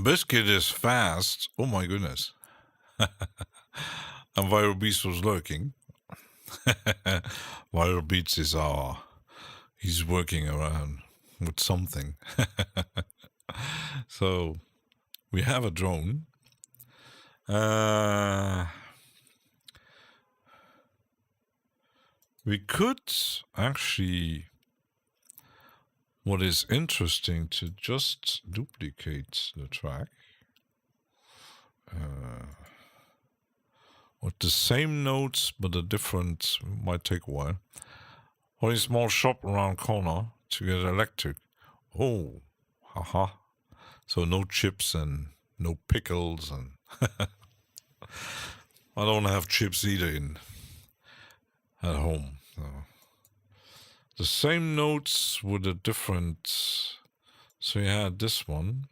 Biscuit is fast. Oh my goodness. And Viral Beast was lurking. Viral Beast is he's working around with something. So we have a drone. We could actually, what is interesting, to just duplicate the track with the same notes but a different, might take a while. Or a small shop around corner to get electric. Oh, haha. So no chips and no pickles, and I don't have chips either at home. So. The same notes with a different. So you had this one.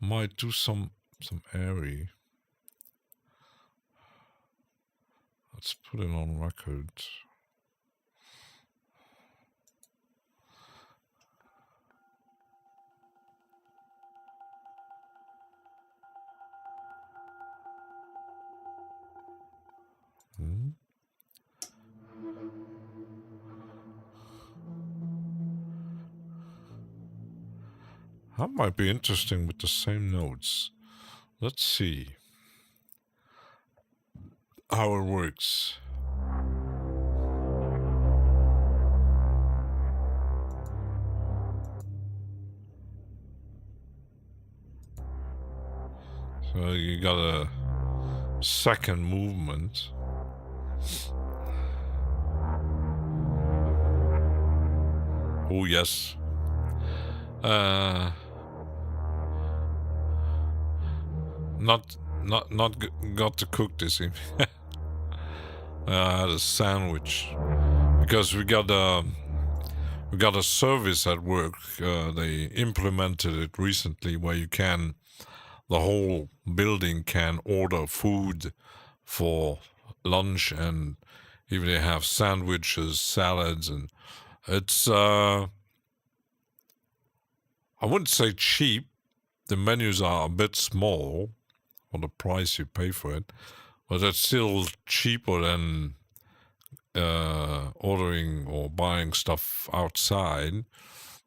Might do some airy. Let's put it on record. That might be interesting with the same notes. Let's see how it works. So you got a second movement. Oh yes. Not got to cook this evening. I had a sandwich because we got a service at work. They implemented it recently where the whole building can order food for lunch, and even they have sandwiches, salads, and it's I wouldn't say cheap. The menus are a bit small for the price you pay for it, but it's still cheaper than ordering or buying stuff outside.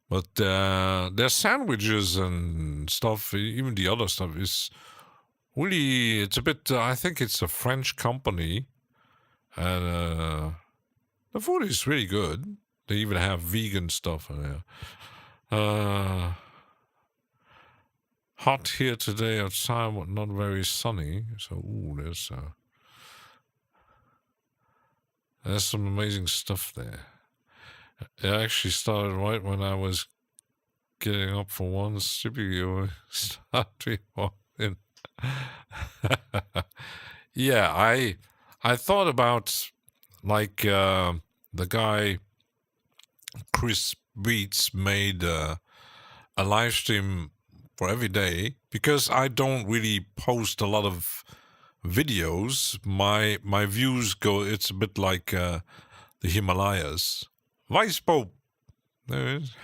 But their sandwiches and stuff, even the other stuff, is really, it's a bit, I think it's a French company, and the food is really good. They even have vegan stuff in there. Hot here today outside, but not very sunny. So, there's some amazing stuff there. It actually started right when I was getting up for one CPU. Started in. Yeah, I thought about like the guy Chris Beats made a live stream for every day, because I don't really post a lot of videos. My views go, it's a bit like the Himalayas. Vice Pope. There it is.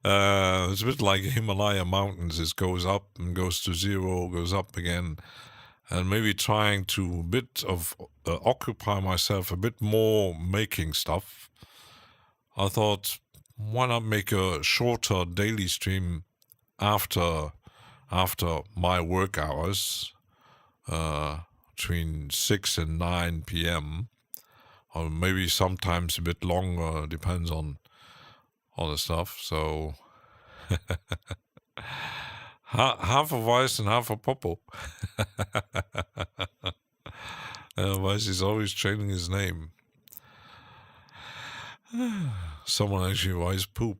It's a bit like Himalaya mountains. It goes up and goes to zero, goes up again. And maybe trying to occupy myself a bit more making stuff. I thought, why not make a shorter daily stream after my work hours, between 6 and 9 p.m., or maybe sometimes a bit longer, depends on all the stuff. So half a Vice and half a Popo. Vice is always changing his name. Someone actually Vice Poop.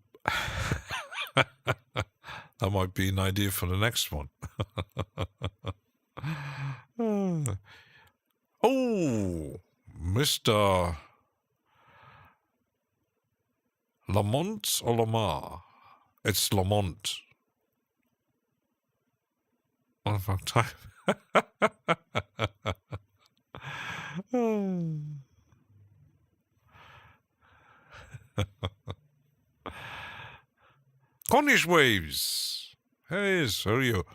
That might be an idea for the next one. Oh, Mr. Lamont or Lamar? It's Lamont. One fuck time. Cornish waves. Hey, sorry, you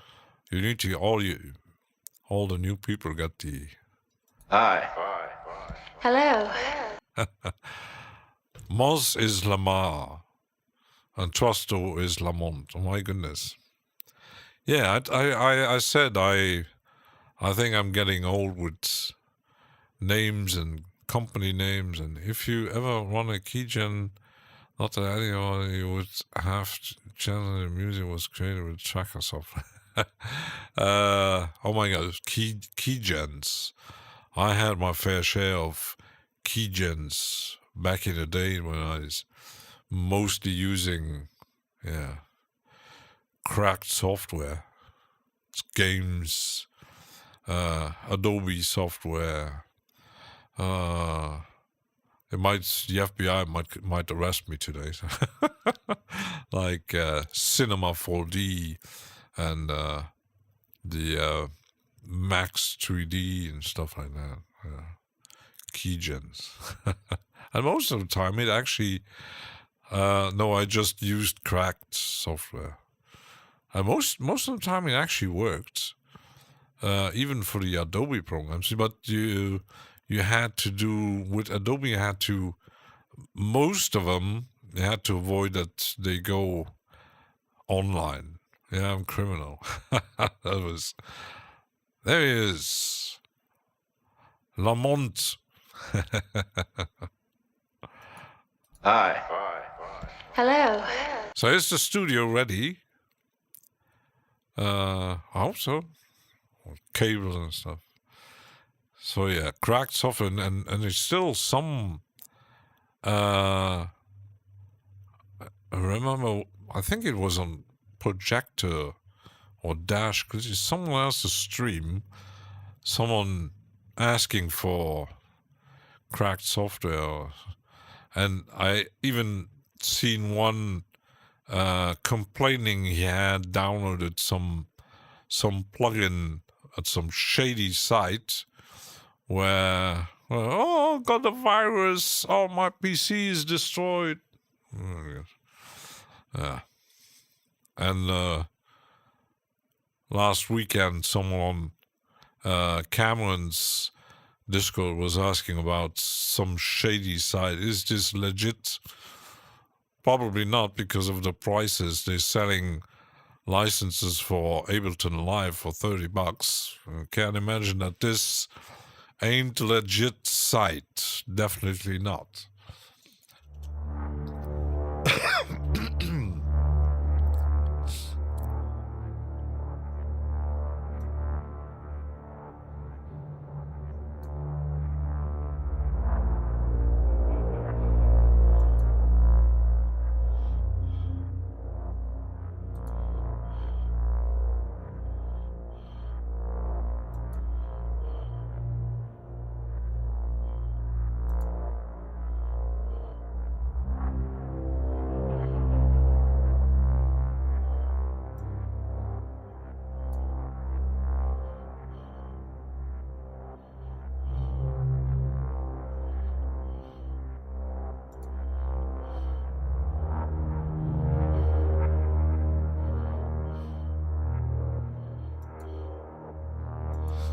need to all the new people get the. Hi. Hello. Moz is Lamar, and Trusto is Lamont. Oh my goodness. Yeah, I said I think I'm getting old with names and company names, and if you ever run a keygen, not that anyone you would have channel music was created with tracker software. Oh my god, keygens. I had my fair share of keygens back in the day when I was mostly using cracked software. It's games, Adobe software. The FBI might arrest me today. Like Cinema 4D and the Max 3D and stuff like that. Keygens. And most of the time it actually no, I just used cracked software. And most of the time it actually worked. Even for the Adobe programs. But you had to do with Adobe, you had to, most of them, you had to avoid that they go online. Yeah, I'm criminal. There he is. Lamont. Hi. Hello. So is the studio ready? I hope so. Cables and stuff. So yeah, cracked software, and there's still some. I remember, I think it was on Projector or Dash, because it's someone else's stream. Someone asking for cracked software, and I even seen one complaining he had downloaded some plugin at some shady site where, oh, got a virus, oh, my PC is destroyed. Yeah. And last weekend, someone on Cameron's Discord was asking about some shady site. Is this legit? Probably not, because of the prices. They're selling licenses for Ableton Live for $30. I can't imagine that this ain't a legit site. Definitely not.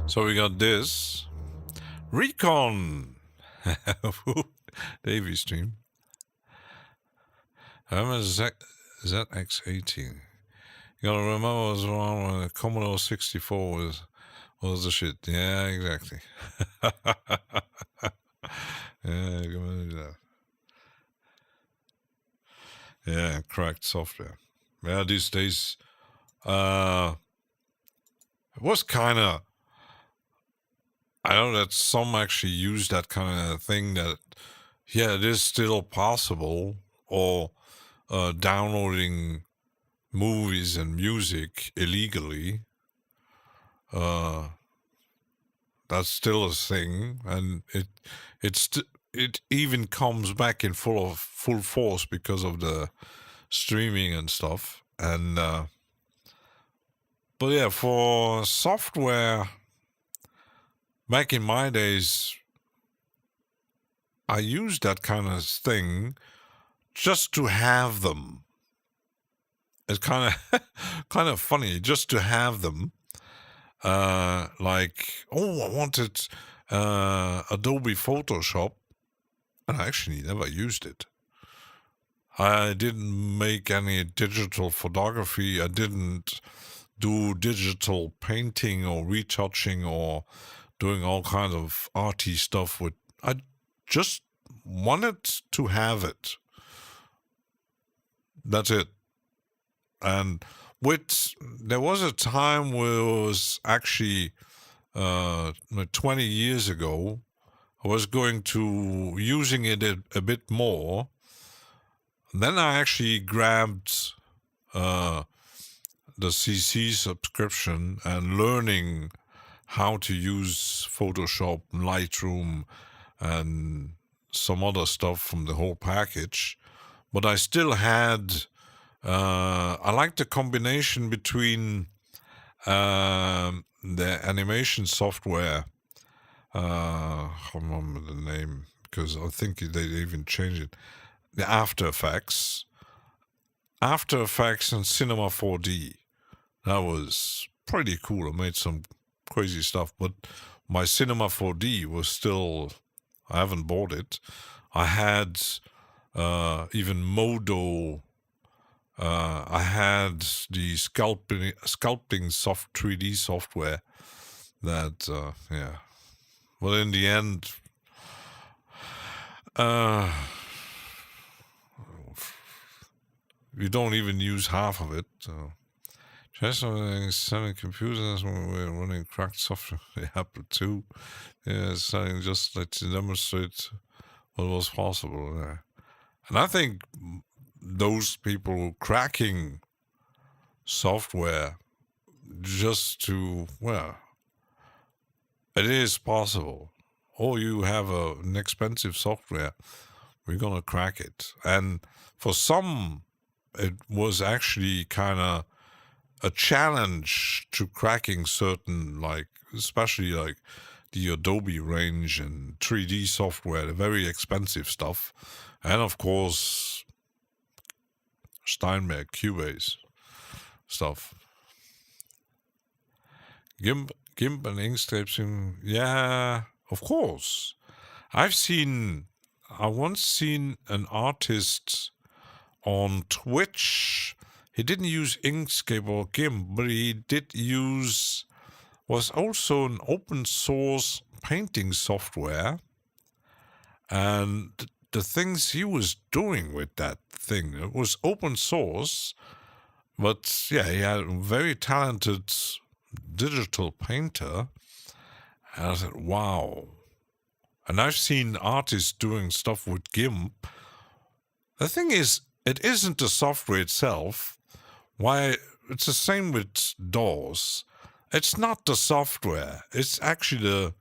So we got this Recon Davey stream. I remember ZX18. You gotta remember it was around when the Commodore 64 was the shit. Yeah, exactly. Yeah, you can do that. Yeah, cracked software. Yeah, these days, it was kind of. I know that some actually use that kind of thing that, yeah, it is still possible, or downloading movies and music illegally. That's still a thing, and it even comes back in full force because of the streaming and stuff. And but yeah, for software, back in my days, I used that kind of thing just to have them. it's kind of funny just to have them. Like, oh, I wanted Adobe Photoshop, and I actually never used it. I didn't make any digital photography. I didn't do digital painting or retouching or doing all kinds of arty stuff with. I just wanted to have it. That's it. And there was a time where it was actually 20 years ago, I was going to using it a bit more. Then I actually grabbed the CC subscription and learning how to use Photoshop, Lightroom, and some other stuff from the whole package. But I still had, I liked the combination between the animation software, I don't remember the name because I think they even changed it, the After Effects and Cinema 4D. That was pretty cool. I made some crazy stuff, but my Cinema 4D was still, I haven't bought it. I had even Modo. I had the sculpting 3D software that, yeah. Well, in the end, you don't even use half of it. So. Just selling computers when we're running cracked software, the Apple II. Yeah, selling just like to demonstrate what was possible there. And I think those people cracking software just to, well, it is possible. Or you have an expensive software, we're going to crack it. And for some, it was actually kind of a challenge to cracking certain, like, especially like the Adobe range and 3D software, the very expensive stuff. And of course, Steinberg, Cubase stuff. GIMP and Inkscapes, yeah, of course. I once seen an artist on Twitch. He didn't use Inkscape or GIMP, but he was also an open source painting software. And the things he was doing with that thing, it was open source, but yeah, he had a very talented digital painter. And I said, wow. And I've seen artists doing stuff with GIMP. The thing is, it isn't the software itself. Why, it's the same with DAWs. It's not the software. It's actually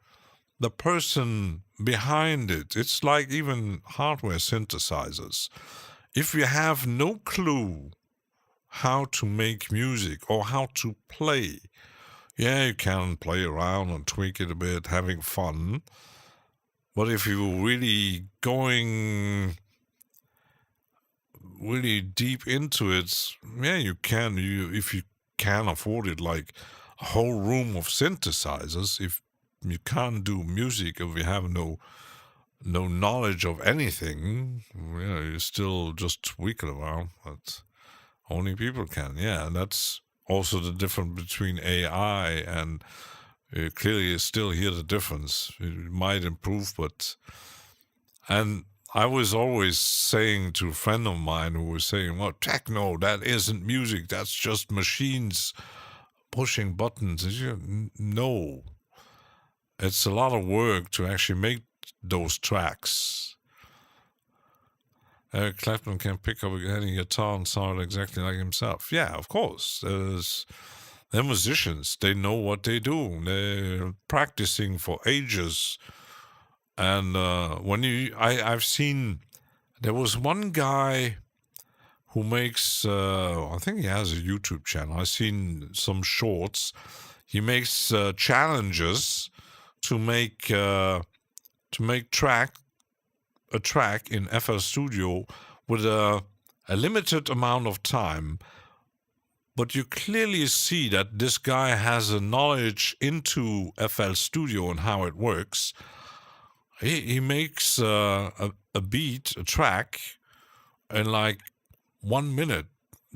the person behind it. It's like even hardware synthesizers. If you have no clue how to make music or how to play, yeah, you can play around and tweak it a bit, having fun. But if you're really going really deep into it, yeah, you can. If you can afford it, like a whole room of synthesizers. If you can't do music, if you have no knowledge of anything, yeah, you still just tweak it around. But only people can. Yeah, and that's also the difference between AI and clearly you still hear the difference. It might improve, but and I was always saying to a friend of mine who was saying, well, techno, that isn't music. That's just machines pushing buttons. No. It's a lot of work to actually make those tracks. Eric Clapton can pick up any guitar and sound exactly like himself. Yeah, of course. They're musicians. They know what they do. They're practicing for ages. And I've seen, there was one guy who makes, I think he has a YouTube channel. I've seen some shorts. He makes challenges to make a track in FL Studio with a limited amount of time. but you clearly see that this guy has a knowledge into FL Studio and how it works. He makes a beat, a track, in like 1 minute.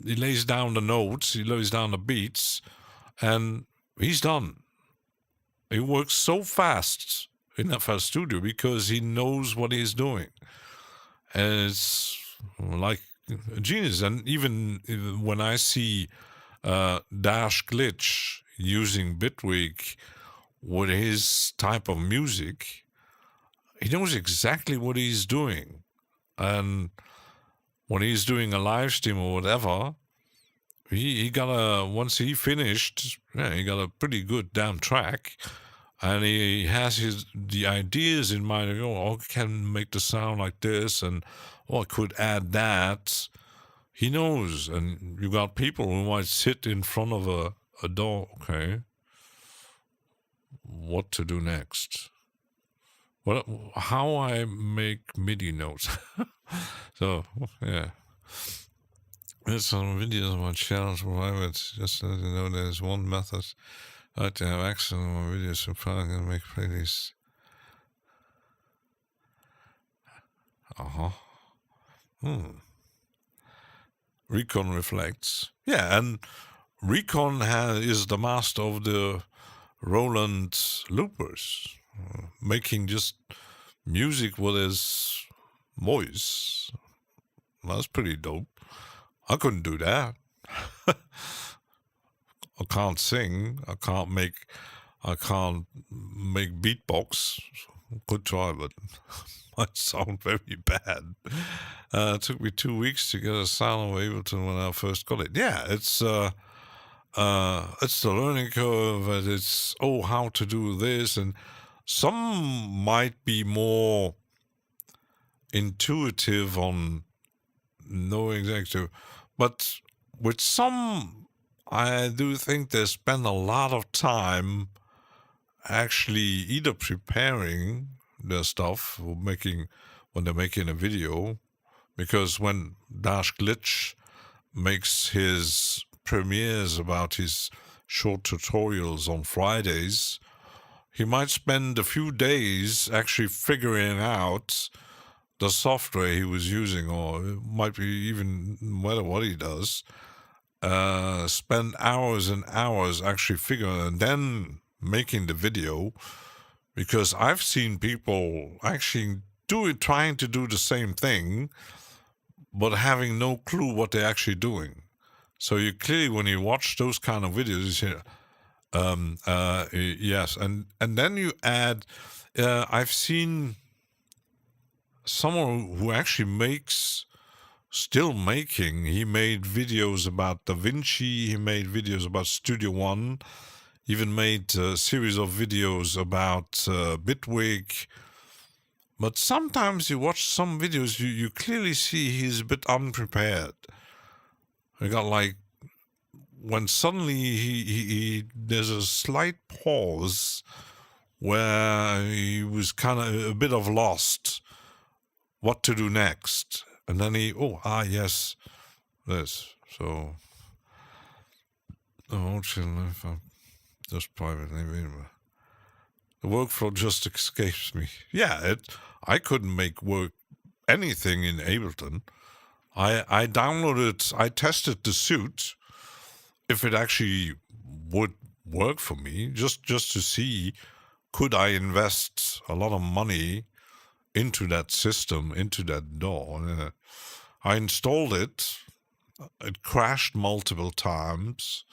He lays down the notes, he lays down the beats, and he's done. He works so fast in FL Studio because he knows what he's doing. And it's like a genius. And even when I see Dash Glitch using Bitwig with his type of music, he knows exactly what he's doing. And when he's doing a live stream or whatever, he got once he finished, he got a pretty good damn track. And he has the ideas in mind. I can make the sound like this, and I could add that. He knows, and you got people who might sit in front of a door. Okay, what to do next? How I make MIDI notes? So yeah, there's some videos about channels private. Just so you know, there's one method. I like to have access to my videos so far I can make playlists. Recon reflects. Yeah, and Recon is the master of the Roland loopers, making just music with his voice. That's pretty dope. I couldn't do that. I can't sing. I can't make beatbox. Could try, but might sound very bad. It took me 2 weeks to get a sound of Ableton when I first got it. Yeah, it's the learning curve, and it's how to do this, and some might be more intuitive on knowing exactly, but with some, I do think they spend a lot of time actually either preparing their stuff or when they're making a video, because when Dash Glitch makes his premieres about his short tutorials on Fridays, he might spend a few days actually figuring out the software he was using, or it might be even no matter what he does, spend hours and hours actually figuring and then making the video, because I've seen people actually trying to do the same thing, but having no clue what they're actually doing. So you clearly, when you watch those kind of videos, you say, yes, and then you add, I've seen someone who actually still making, he made videos about DaVinci, he made videos about Studio One, even made a series of videos about Bitwig. But sometimes you watch some videos, you clearly see he's a bit unprepared. You got like, when suddenly he there's a slight pause where he was kind of a bit of lost what to do next. And then yes, this. So, just privately. The workflow just escapes me. Yeah, I couldn't make anything in Ableton. I downloaded, I tested the suite, if it actually would work for me, just to see, could I invest a lot of money into that system, into that DAW. I installed it. It crashed multiple times.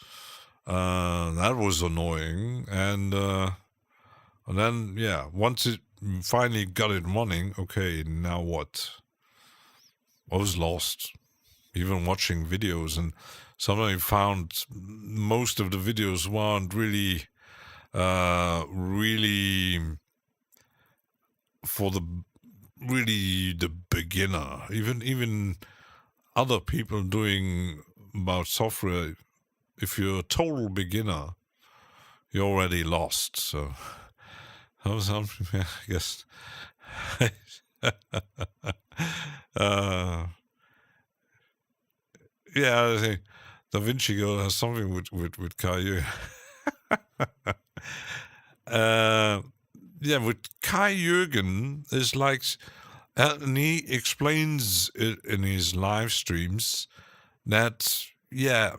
That was annoying. And then, once it finally got it running, okay, now what? I was lost. Even watching videos, and suddenly found most of the videos weren't really for the beginner. Even other people doing about software, if you're a total beginner, you're already lost. So I guess I think Da Vinci Girl has something with Kai Jürgen. Yeah, with Kai Jürgen is like, and he explains it in his live streams that, yeah,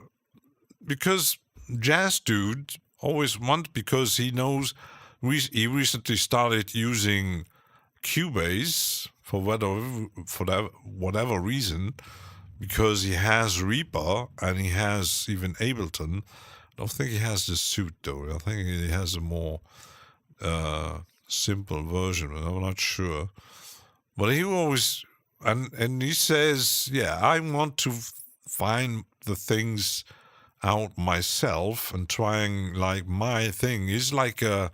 because Jazz Dude always because he knows he recently started using Cubase for whatever reason, because he has Reaper and he has even Ableton. I don't think he has the suit though. I think he has a more simple version, but I'm not sure. But he always and he says, yeah, I want to find the things out myself and trying like my thing. He's like a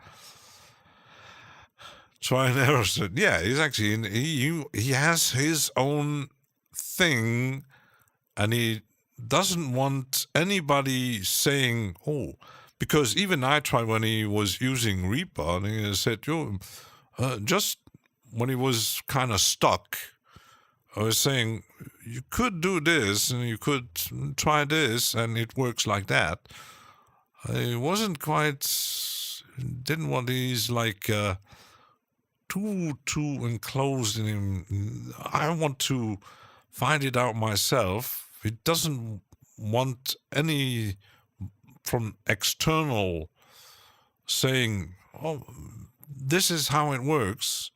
try and error. Yeah, he's actually he has his own thing, and he doesn't want anybody saying, oh, because even I tried when he was using Reaper, and he said, yo, just when he was kind of stuck, I was saying, you could do this, and you could try this, and it works like that. I wasn't quite, didn't want these like too enclosed in him. I want to find it out myself. He doesn't want any from external saying, oh, this is how it works.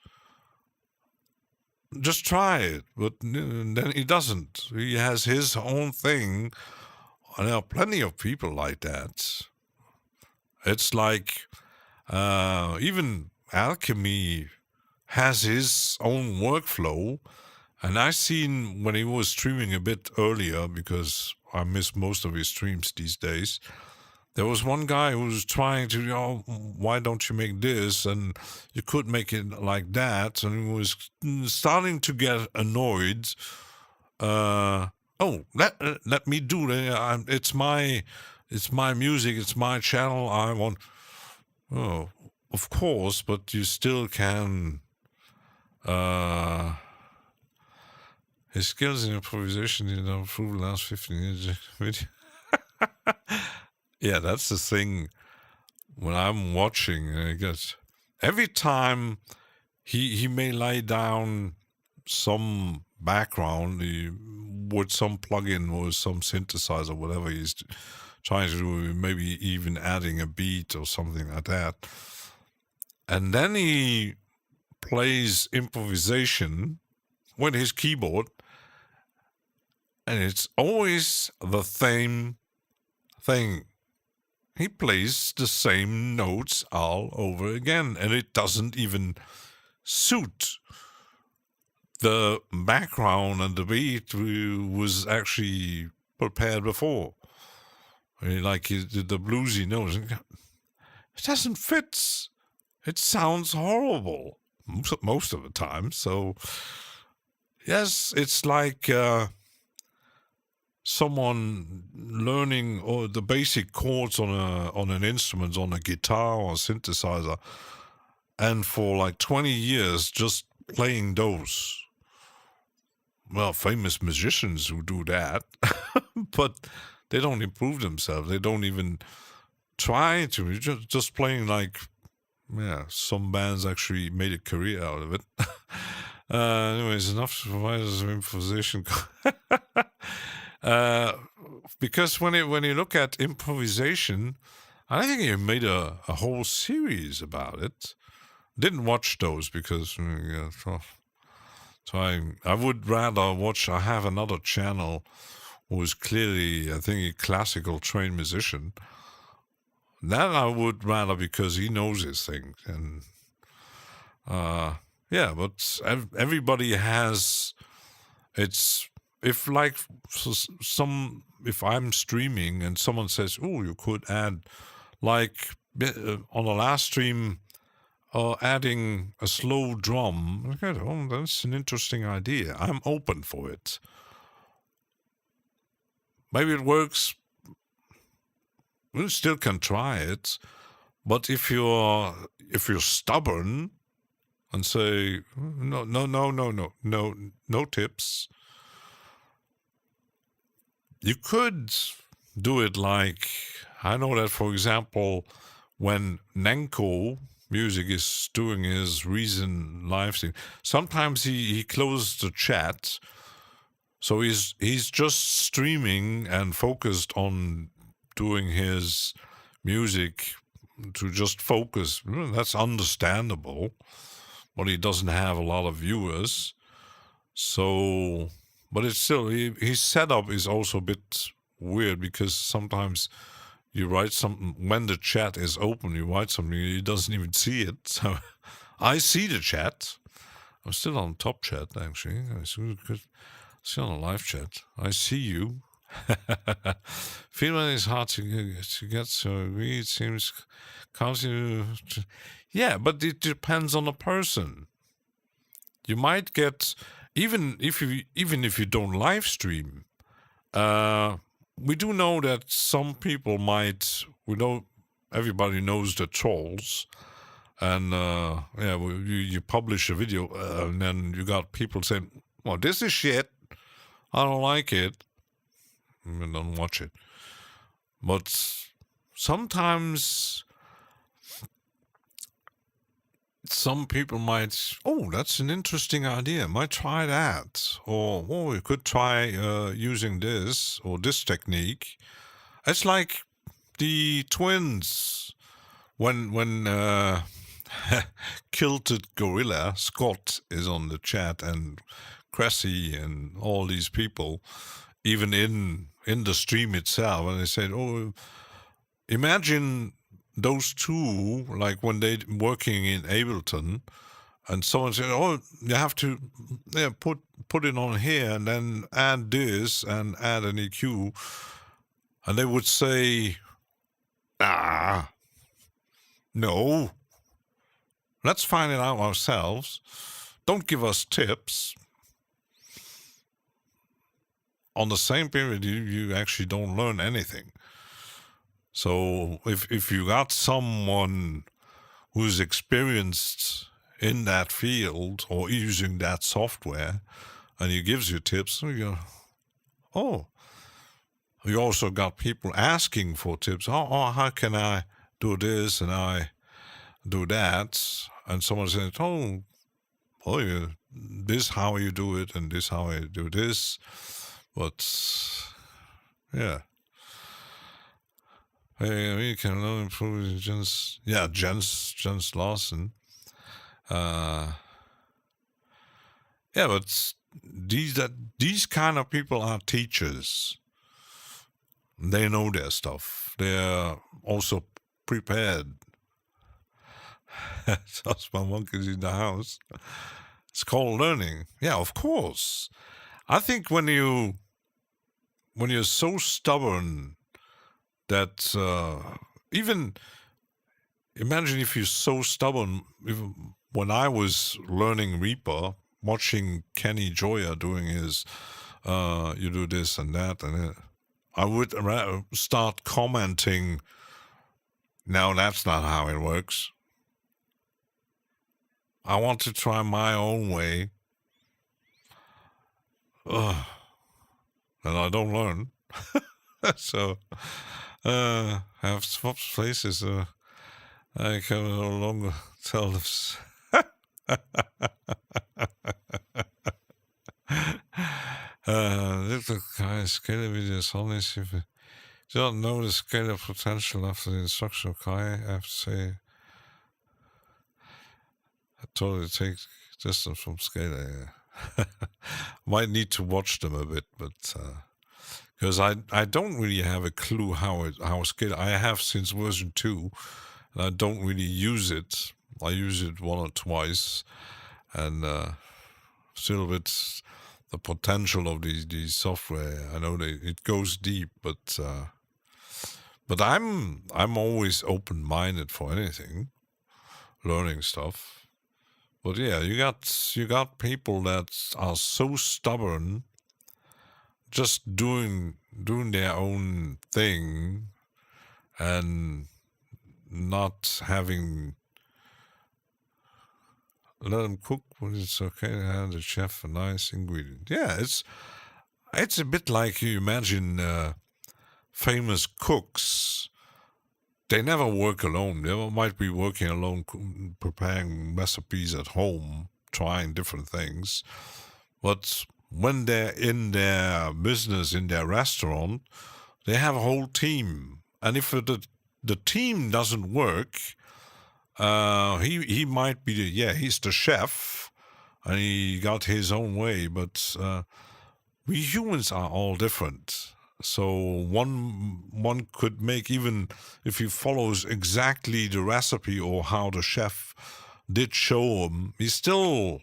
Just try it. But then he doesn't. He has his own thing. And there are plenty of people like that. It's like even Alchemy has his own workflow. And I seen when he was streaming a bit earlier, because I miss most of his streams these days, there was one guy who was trying to, oh, why don't you make this? And you could make it like that. And he was starting to get annoyed. Oh, let me do it. It's my music. It's my channel. I want. Oh, of course, but you still can. His skills in improvisation did not improve the last 15 years. Yeah, that's the thing. When I'm watching, I guess every time he may lay down some background with some plugin or some synthesizer, whatever he's trying to do, maybe even adding a beat or something like that. And then he plays improvisation with his keyboard, and it's always the same thing. He plays the same notes all over again, and it doesn't even suit the background and the beat was actually prepared before. Like the bluesy notes. It doesn't fit. It sounds horrible most of the time. So, yes, it's like someone learning the basic chords on an instrument, on a guitar or a synthesizer, and for like 20 years just playing those. Well, famous musicians who do that, but they don't improve themselves. They don't even try to. Just playing like, yeah, some bands actually made a career out of it. Anyways, enough providers of improvisation. Because when you look at improvisation, I think he made a whole series about it. Didn't watch those because so I would rather watch. I have another channel who is clearly, I think, a classical trained musician. That I would rather, because he knows his thing. And yeah, but everybody has. It's if I'm streaming and someone says, "Oh, you could add," like on the last stream, adding a slow drum. Okay, oh, that's an interesting idea. I'm open for it. Maybe it works. We still can try it, but if you're stubborn and say no tips, you could do it like, I know that, for example, when Nenko Music is doing his recent live stream, sometimes he closed the chat, so he's just streaming and focused on doing his music to just focus. That's understandable, but he doesn't have a lot of viewers. So, but it's still, his setup is also a bit weird, because sometimes you write something, when the chat is open, you write something, he doesn't even see it. So I see the chat. I'm still on top chat, actually. I see on a live chat. I see you. Feedback is hard to get, so agree. It seems yeah, but it depends on the person. You might get, even if you don't live stream, we do know that some people might, everybody knows the trolls, and you publish a video, and then you got people saying, well, this is shit, I don't like it, and don't watch it. But sometimes some people might, oh, that's an interesting idea, might try that, or we could try using this or this technique. It's like the twins when Kilted Gorilla Scott is on the chat, and Cressy and all these people, even in the stream itself, and they said, oh, imagine those two, like when they working in Ableton, and someone said, oh, you have to put it on here and then add this and add an EQ, and they would say, no, let's find it out ourselves, don't give us tips. On the same period, you actually don't learn anything. So if you got someone who's experienced in that field or using that software, and he gives you tips, you go, oh. You also got people asking for tips. Oh, how can I do this and I do that? And someone said, oh, yeah, this how you do it and this how I do this. But yeah. Hey, we can learn improve Jens Larson. Yeah, but these kind of people are teachers. They know their stuff. They're also prepared. Just my monkeys in the house. It's called learning. Yeah, of course. I think when you're so stubborn that even imagine if you're so stubborn. Even when I was learning Reaper, watching Kenny Joya doing his, you do this and that, and I would start commenting, no, that's not how it works. I want to try my own way. And I don't learn. So, have swapped places. I can no longer tell this. Little guy, scale videos only if you don't know the scale of potential after the instruction of Kai. I have to say, I totally take distance from scalar. Yeah. Might need to watch them a bit, but because I don't really have a clue how scalar. I have since version 2, and I don't really use it. I use it one or twice, and still with the potential of these software. I know it goes deep, but I'm always open-minded for anything, learning stuff. But yeah, you got people that are so stubborn, just doing their own thing, and not having. Let them cook when it's okay to have the chef a nice ingredient. Yeah, it's a bit like you imagine famous cooks, they never work alone. They might be working alone, preparing recipes at home, trying different things. But when they're in their business, in their restaurant, they have a whole team. And if the team doesn't work, he might be he's the chef, and he got his own way. But we humans are all different. So one could make, even if he follows exactly the recipe or how the chef did show him, he still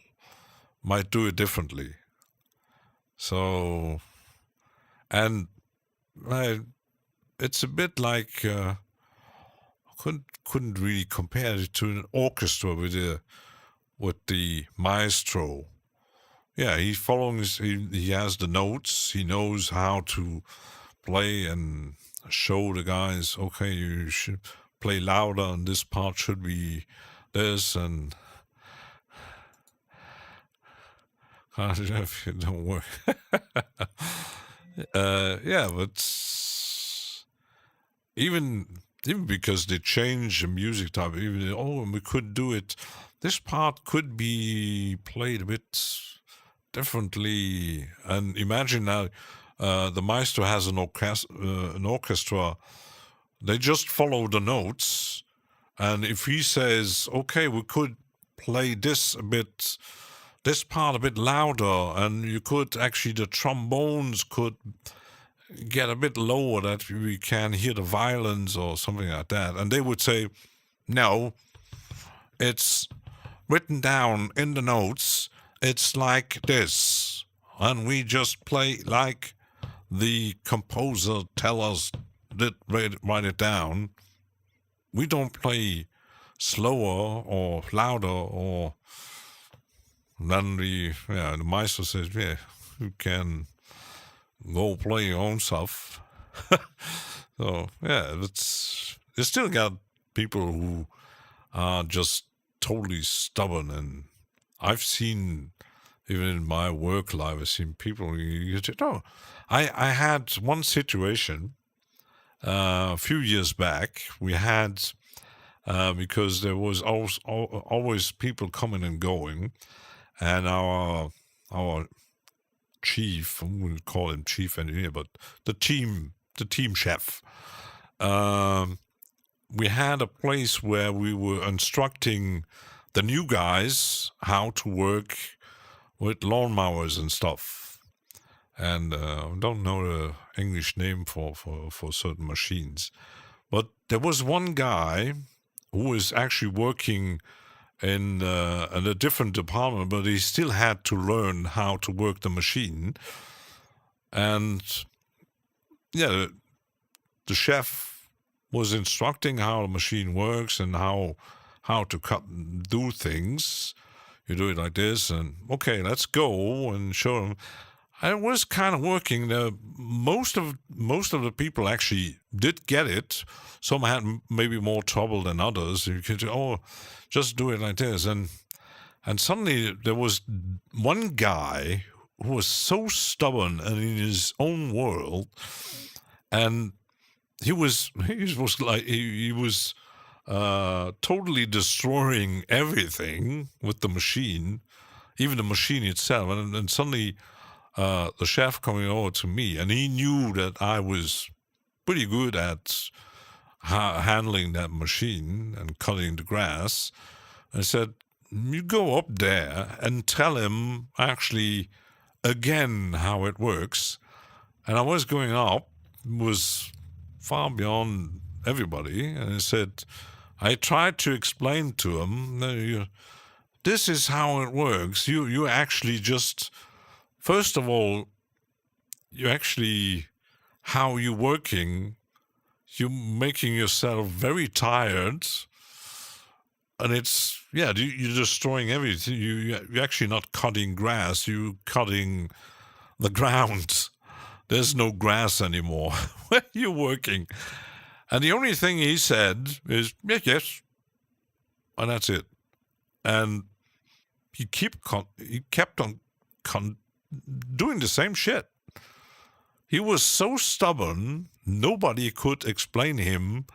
might do it differently. So, and it's a bit like couldn't really compare it to an orchestra with the maestro. Yeah, he has the notes. He knows how to play and show the guys, okay, you should play louder and this part should be this, and if it don't work. But even because they change the music type, even we could do it. This part could be played a bit differently. And imagine now, the maestro has an orchestra. They just follow the notes, and if he says, "Okay, we could play this part a bit louder," and you could actually, the trombones could get a bit lower that we can hear the violins or something like that, and they would say, "No, it's written down in the notes. It's like this, and we just play like the composer tell us that write it down. We don't play slower or louder." Or then the maestro says, "Yeah, you can go play your own stuff." So you still got people who are just totally stubborn, and I've seen, even in my work life, I've seen people. I had one situation a few years back. We had because there was always people coming and going, and our chief, I'm going to call him chief engineer, but the team chef. We had a place where we were instructing the new guys how to work with lawnmowers and stuff. And I don't know the English name for certain machines. But there was one guy who was actually working in a different department, but he still had to learn how to work the machine. And the chef was instructing how the machine works and how to do things. You do it like this, and okay, let's go, and show them. I was kind of working. Most of the people actually did get it. Some had maybe more trouble than others. You could just do it like this, and suddenly there was one guy who was so stubborn and in his own world, and he was totally destroying everything with the machine, even the machine itself. And suddenly the chef coming over to me, and he knew that I was pretty good at handling that machine and cutting the grass. I said, "You go up there and tell him actually again how it works." And I was going up, was far beyond everybody, and I said, I tried to explain to him, this is how it works. You actually just, first of all, how you're working, you're making yourself very tired, and it's, you're destroying everything. You're actually not cutting grass, you're cutting the ground. There's no grass anymore where you're working. And the only thing he said is, yes, and that's it. And he kept on doing the same shit. he was so stubborn, nobody could explain him,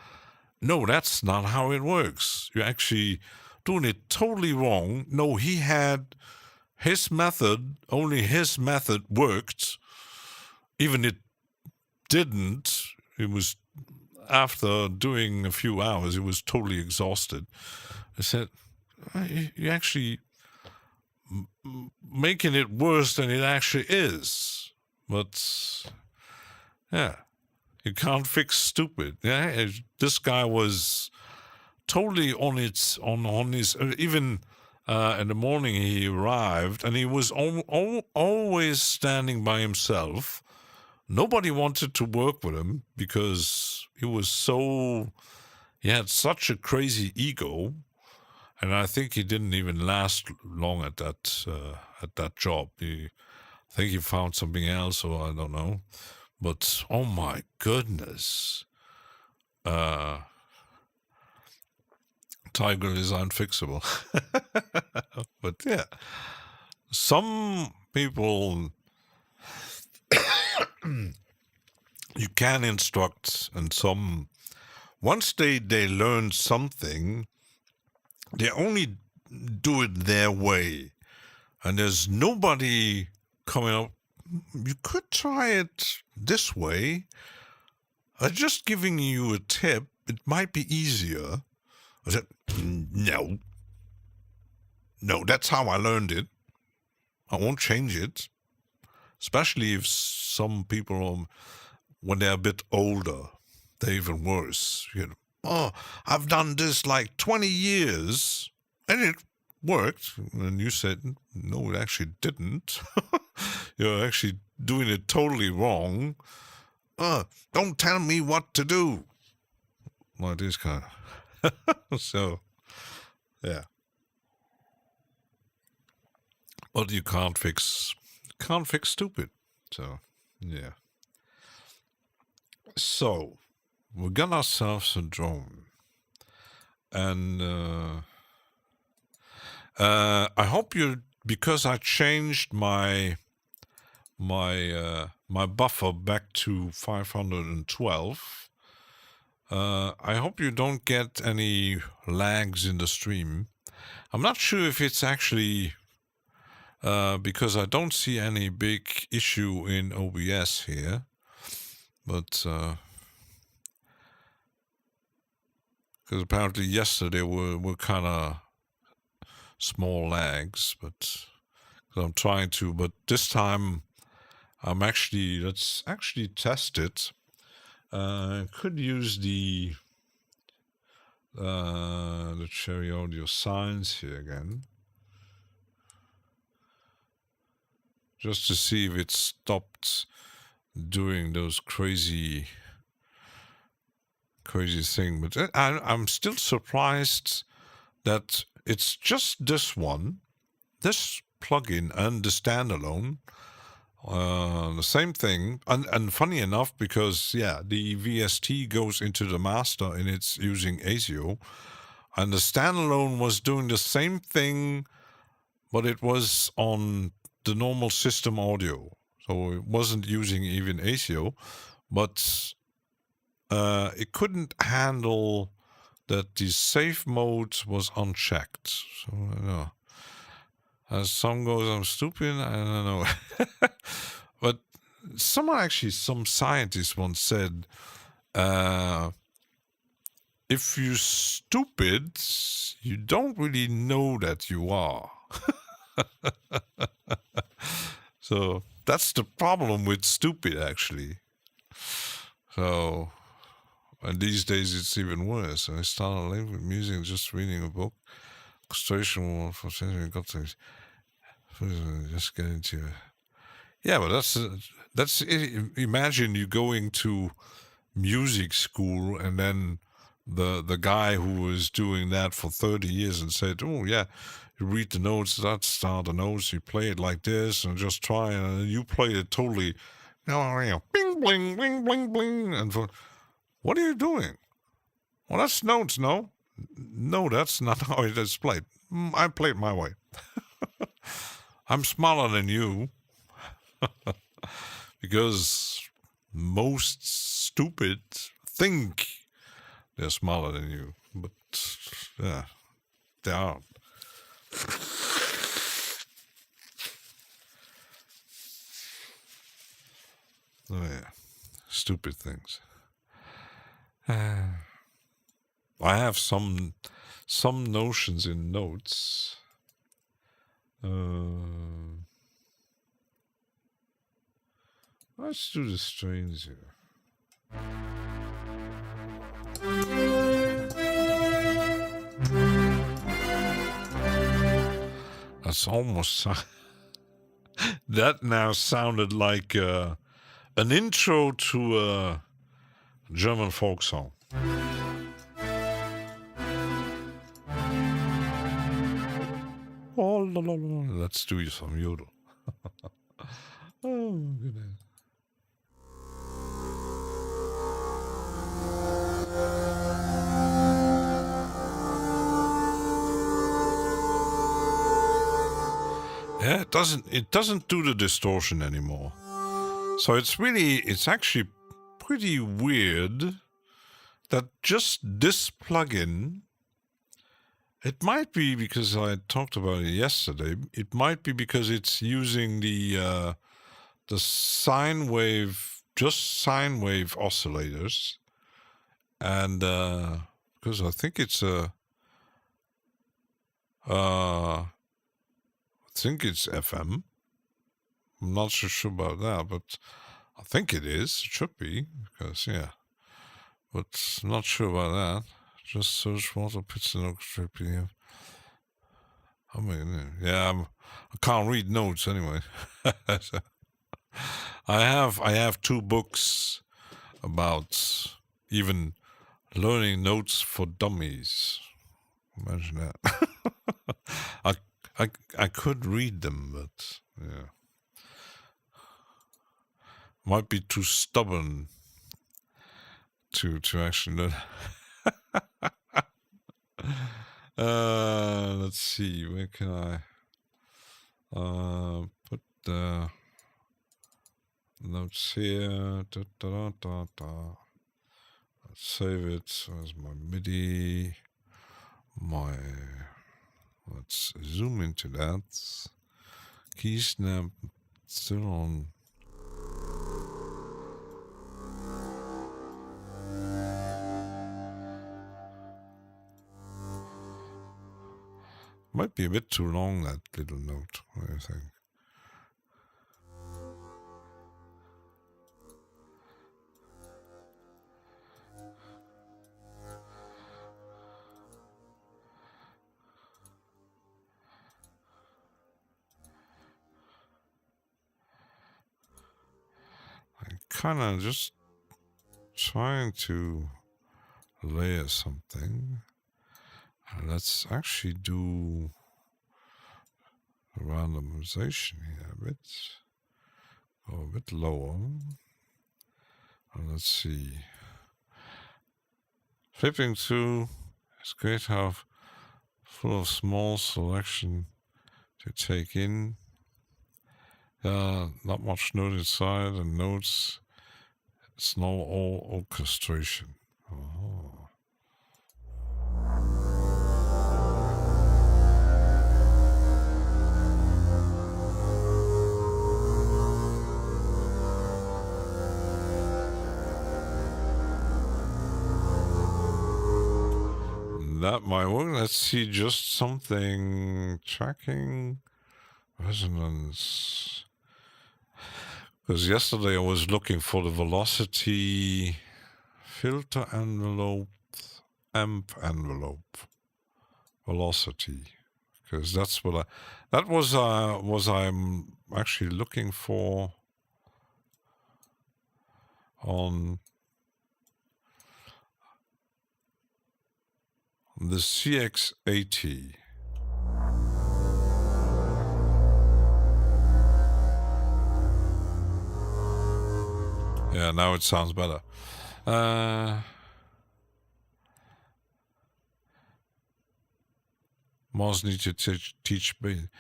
no, that's not how it works. You're actually doing it totally wrong. No, he had his method, only his method worked. Even it didn't. It was, after doing a few hours, he was totally exhausted. I said, you're actually making it worse than it actually is. But, yeah, you can't fix stupid. Yeah, this guy was totally on his, even in the morning he arrived, and he was always standing by himself. Nobody wanted to work with him because he had such a crazy ego, and I think he didn't even last long at that job. I think he found something else, or I don't know. But oh my goodness, Tiger is unfixable. But yeah, some people you can instruct, and some, once they learn something, they only do it their way, and there's nobody coming up, you could try it this way. I'm just giving you a tip, it might be easier. I said, no, that's how I learned it. I won't change it. Especially if some people, when they're a bit older, they're even worse. You know, oh, I've done this like 20 years, and it worked. And you said, no, it actually didn't. You're actually doing it totally wrong. Don't tell me what to do. Like this kind of. So, yeah. But you can't fix stupid. So, yeah. So, we got ourselves a drone. And I hope because I changed my buffer back to 512, I hope you don't get any lags in the stream. I'm not sure if it's actually because I don't see any big issue in OBS here, but because apparently yesterday were kind of small lags, but I'm trying to. But this time, let's actually test it. Could use the Cherry Audio signs here again, just to see if it stopped doing those crazy thing. But I'm still surprised that it's just this plugin and the standalone. The same thing, and funny enough, because yeah, the VST goes into the master and it's using ASIO, and the standalone was doing the same thing, but it was on the normal system audio, so it wasn't using even ASIO, but it couldn't handle that the safe mode was unchecked. So I don't know. As some goes, I'm stupid, I don't know. But some scientist once said, if you're stupid, you don't really know that you are. So that's the problem with stupid, actually. So, and these days it's even worse. I started life with music and just reading a book. Orchestration for got things. Just get into it. Yeah, but that's imagine you going to music school and then the guy who was doing that for 30 years and said, oh yeah, you read the notes, that's the notes, you play it like this and just try, and you play it totally, bing bling bling bling bling, and what are you doing? Well, that's notes. No, that's not how it is played. I play it my way. I'm smaller than you. Because most stupid think they're smarter than you, but yeah, they aren't. Oh yeah, stupid things. I have some notions in notes. Let's do the strains here. That's almost that now sounded like an intro to a German folk song. Oh, la, la, la. Let's do some yodel. Oh, goodness. Yeah, it doesn't do the distortion anymore. So it's actually pretty weird that just this plugin, it might be because I talked about it yesterday, it might be because it's using the sine wave, just sine wave oscillators, and because I think it's FM. I'm not so sure about that, but I think it is. It should be, because, yeah. But I'm not sure about that. Just search water pitch and orchestra PDF. I mean, yeah, I can't read notes anyway. So, I have 2 books about even learning notes for dummies. Imagine that. I could read them, but yeah, might be too stubborn to actually learn. Let's see, where can I put the notes here? Da, da, da, da, da. Let's save it. There's my MIDI. Let's zoom into that. Key snap still on. Might be a bit too long, that little note. What do you think? I'm kind of just trying to layer something. Let's actually do randomization here a bit. Go a bit lower. And let's see. Flipping through, it's great to have full of small selection to take in. Not much note inside and notes. It's no all orchestration. Oh. That might work. Let's see, just something tracking resonance. Because yesterday I was looking for the velocity filter envelope, amp envelope, velocity. Because that's what I'm actually looking for on the CX80. Yeah, now it sounds better. Moz need to teach me.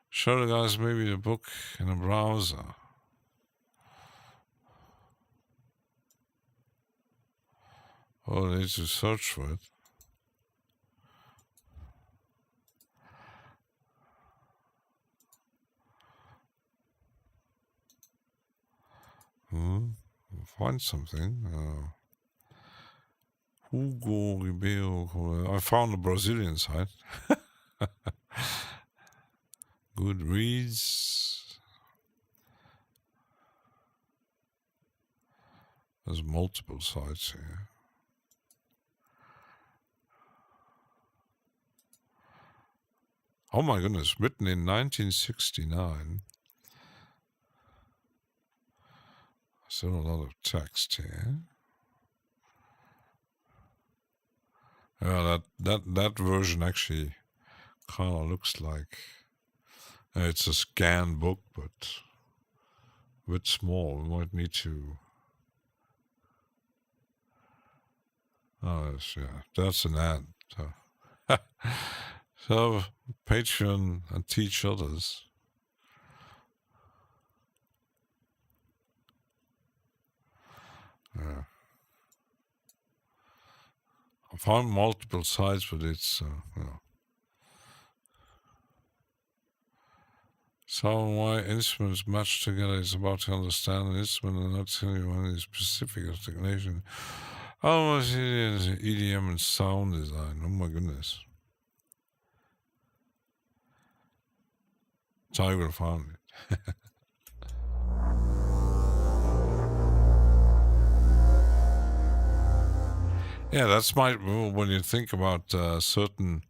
Show the guys maybe the book in a browser. Oh, I need to search for it. Find something. Hugo Ribeiro. I found a Brazilian site. Goodreads. There's multiple sites here. Oh my goodness, written in 1969. Still a lot of text here. Yeah, that version actually kind of looks like it's a scanned book, but a bit small. We might need to. Oh, that's an ad. So Patreon and teach others. I found multiple sites, but it's So why instruments match together is about to understand an instrument and not tell you any specific articulation. Oh, much EDM and sound design. Oh my goodness. Tiger found it. Yeah, that's when you think about certain.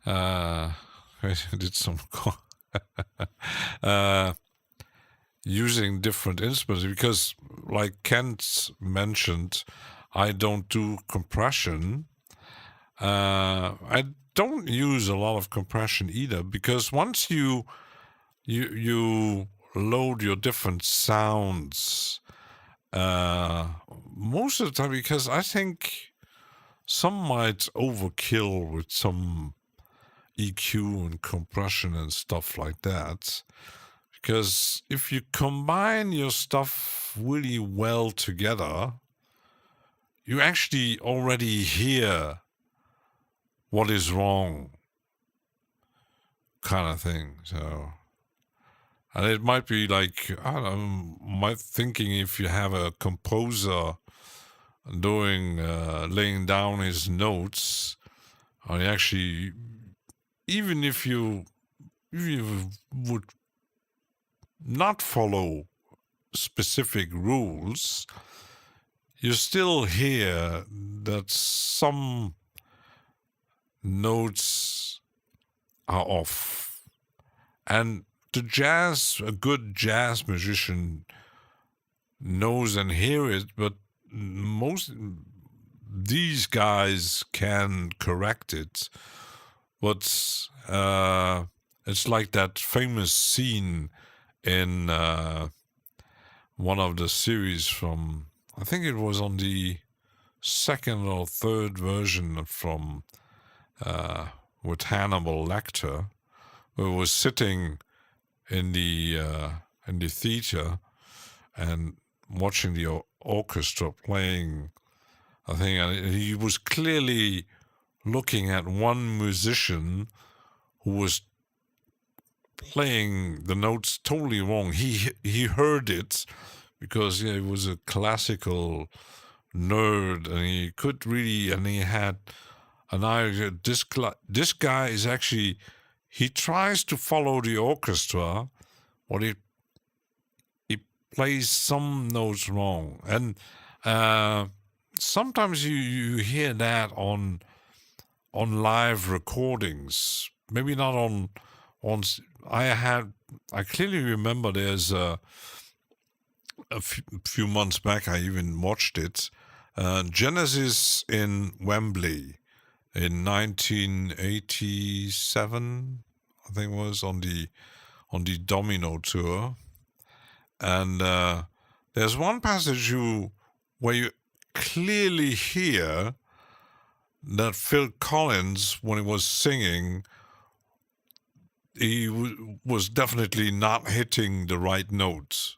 I did some using different instruments because, like Kent mentioned, I don't do compression. I don't use a lot of compression either because once you load your different sounds, most of the time, because I think some might overkill with some EQ and compression and stuff like that. Because if you combine your stuff really well together, you actually already hear what is wrong, kind of thing. So, and it might be like, I don't know, my thinking if you have a composer doing, laying down his notes, and actually, even if you would not follow specific rules, you still hear that some notes are off. And a good jazz musician knows and hear it, but these guys can correct it. But it's like that famous scene in one of the series from, I think it was on the second or third version from with Hannibal Lecter, who was sitting in the theater and watching the orchestra playing. I think he was clearly looking at one musician who was playing the notes totally wrong. He heard it because he was a classical nerd and he could really, and he had an idea. This guy is actually, he tries to follow the orchestra, but he plays some notes wrong. And sometimes you hear that on live recordings, maybe not on I clearly remember there's a few months back I even watched it, Genesis in Wembley in 1987, I think it was, on the Domino tour. And there's one passage where you clearly hear that Phil Collins, when he was singing, he was definitely not hitting the right notes.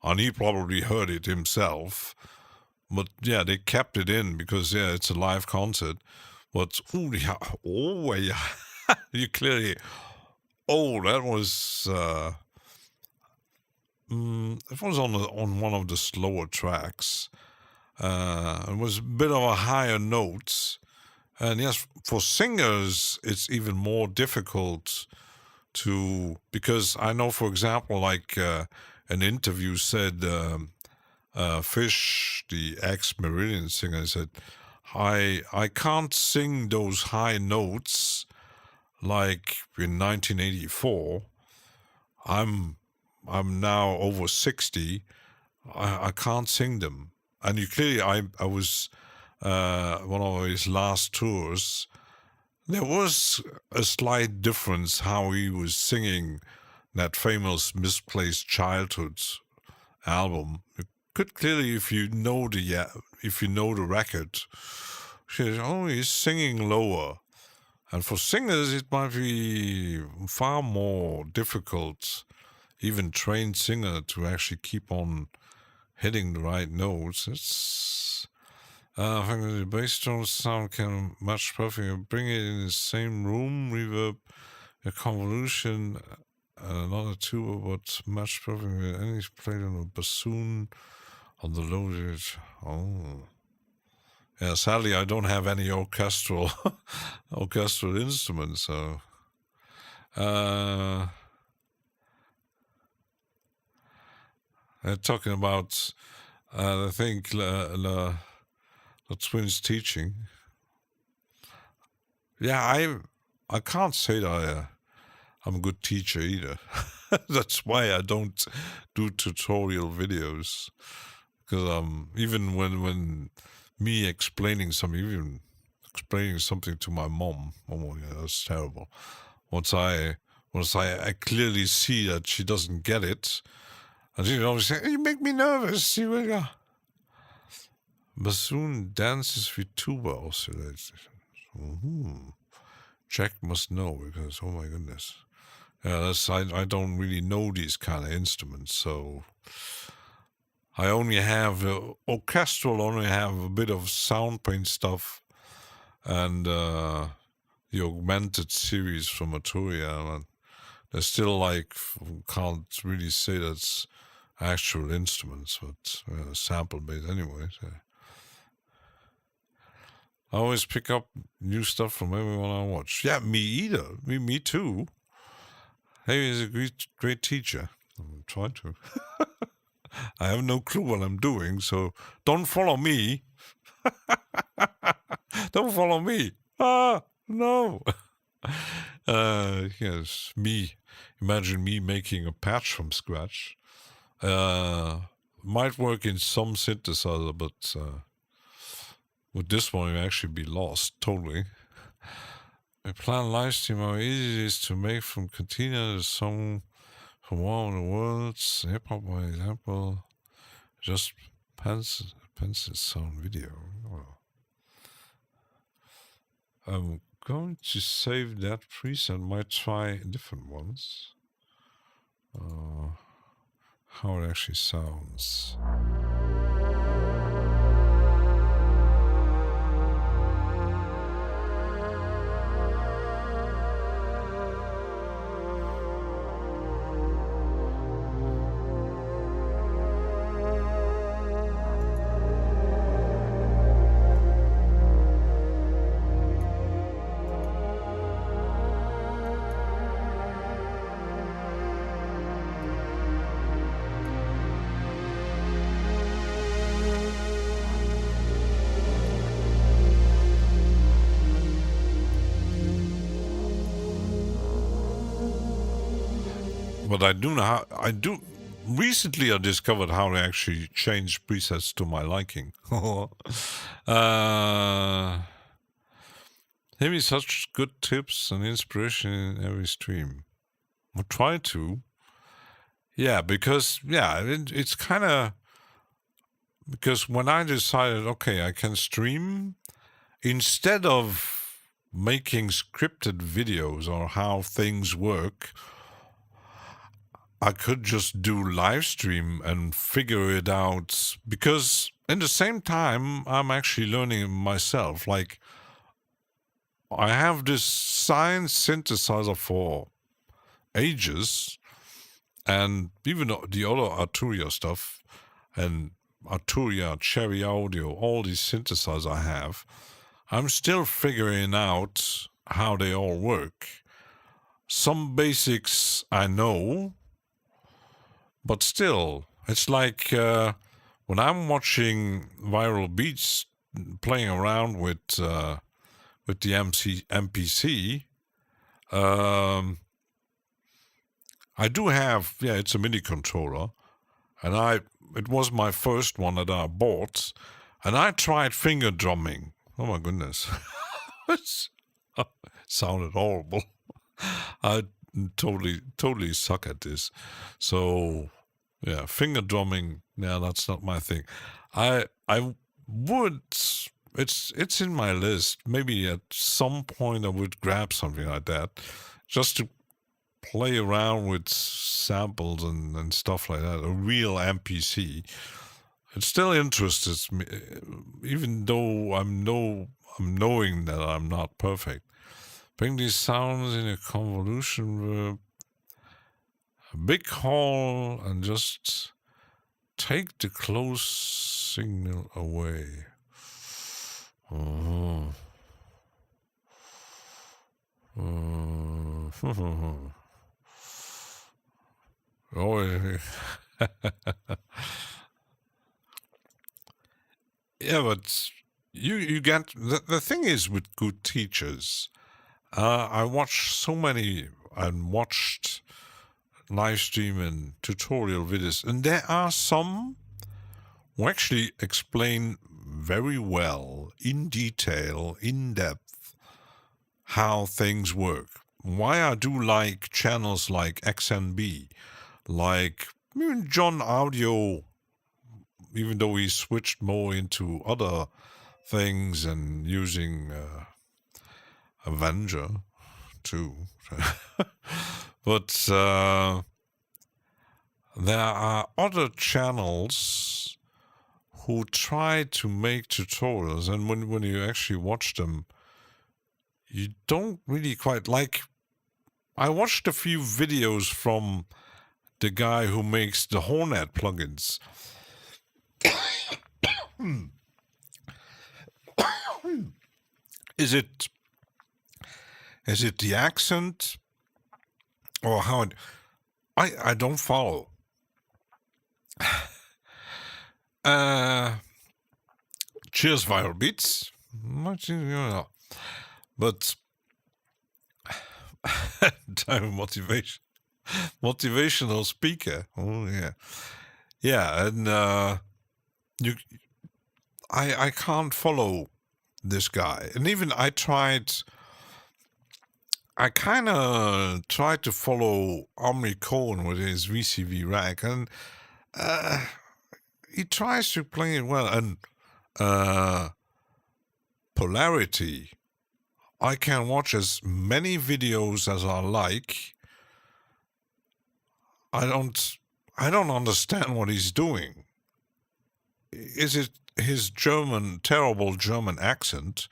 And he probably heard it himself. But yeah, they kept it in because yeah, it's a live concert. But yeah, you clearly. Oh, that was. It was on one of the slower tracks. It was a bit of a higher notes. And yes, for singers, it's even more difficult because I know, for example, like an interview said, Fish, the ex-Meridian singer, said, I can't sing those high notes like in 1984. I'm now over 60. I can't sing them. And you clearly, I was one of his last tours. There was a slight difference how he was singing that famous Misplaced Childhood album. You could clearly, if you know the record, he's singing lower. And for singers, it might be far more difficult, even trained singer, to actually keep on hitting the right notes. It's I think the bass drum sound can match perfectly. Bring it in the same room, reverb, a convolution, another tuba, but match perfectly. And he's played on a bassoon on the low edge. Oh. Yeah, sadly, I don't have any orchestral instruments, so. They're talking about, I think, the twins teaching. Yeah, I can't say that I'm a good teacher either. That's why I don't do tutorial videos. Because even when me explaining something to my mom, oh yeah, that's terrible. Once I clearly see that she doesn't get it, and she always say, "You make me nervous." Bassoon dances with tuba oscillations. Jack must know because oh my goodness, yeah, I don't really know these kind of instruments, so I only have orchestral. Only have a bit of sound paint stuff, and the augmented series from Arturia, and they're still like can't really say that's actual instruments, but sample based anyway. So. I always pick up new stuff from everyone I watch. Yeah, me either. Me too. Hey, he's a great teacher. I'm trying to. I have no clue what I'm doing, so don't follow me. Don't follow me. Ah, no. Yes, me. Imagine me making a patch from scratch. Might work in some synthesizer, but with this one, you actually be lost totally. I plan live stream. How easy it is to make from Cantina a song from one of the world's hip hop, by example. Just pencil sound video. Oh. I'm going to save that preset. Might try different ones. How it actually sounds. But I do know how. Recently, I discovered how to actually change presets to my liking. Give me such good tips and inspiration in every stream. I'll try to. Yeah, because it's kind of because when I decided, okay, I can stream instead of making scripted videos or how things work. I could just do live stream and figure it out because in the same time, I'm actually learning myself. Like, I have this science synthesizer for ages, and even the other Arturia stuff, and Arturia, Cherry Audio, all these synthesizers I have, I'm still figuring out how they all work. Some basics I know, but still, it's like when I'm watching Viral Beats playing around with the MPC, I do have, it's a MIDI controller, and it was my first one that I bought, and I tried finger drumming. Oh my goodness. It sounded horrible. I totally suck at this. So, yeah, finger drumming, that's not my thing. I would, it's in my list. Maybe at some point I would grab something like that, just to play around with samples and stuff like that. A real MPC. It still interests me, even though I'm knowing that I'm not perfect. Bring these sounds in a convolution verb, a big hall, and just take the close signal away. Yeah, but you get the thing is with good teachers. I watched live stream and tutorial videos, and there are some who actually explain very well, in detail, in depth, how things work. Why I do like channels like XNB, like even John Audio, even though he switched more into other things and using Avenger too. But there are other channels who try to make tutorials, and when you actually watch them, you don't really quite like. I watched a few videos from the guy who makes the Hornet plugins. Is it the accent or how it? I don't follow. Cheers, Viral Beats. But time motivational speaker. Oh yeah, and I can't follow this guy, and even I kind of tried to follow Omri Cohen with his VCV rack, and he tries to play it well. And Polarity, I can watch as many videos as I like. I don't understand what he's doing. Is it his terrible German accent?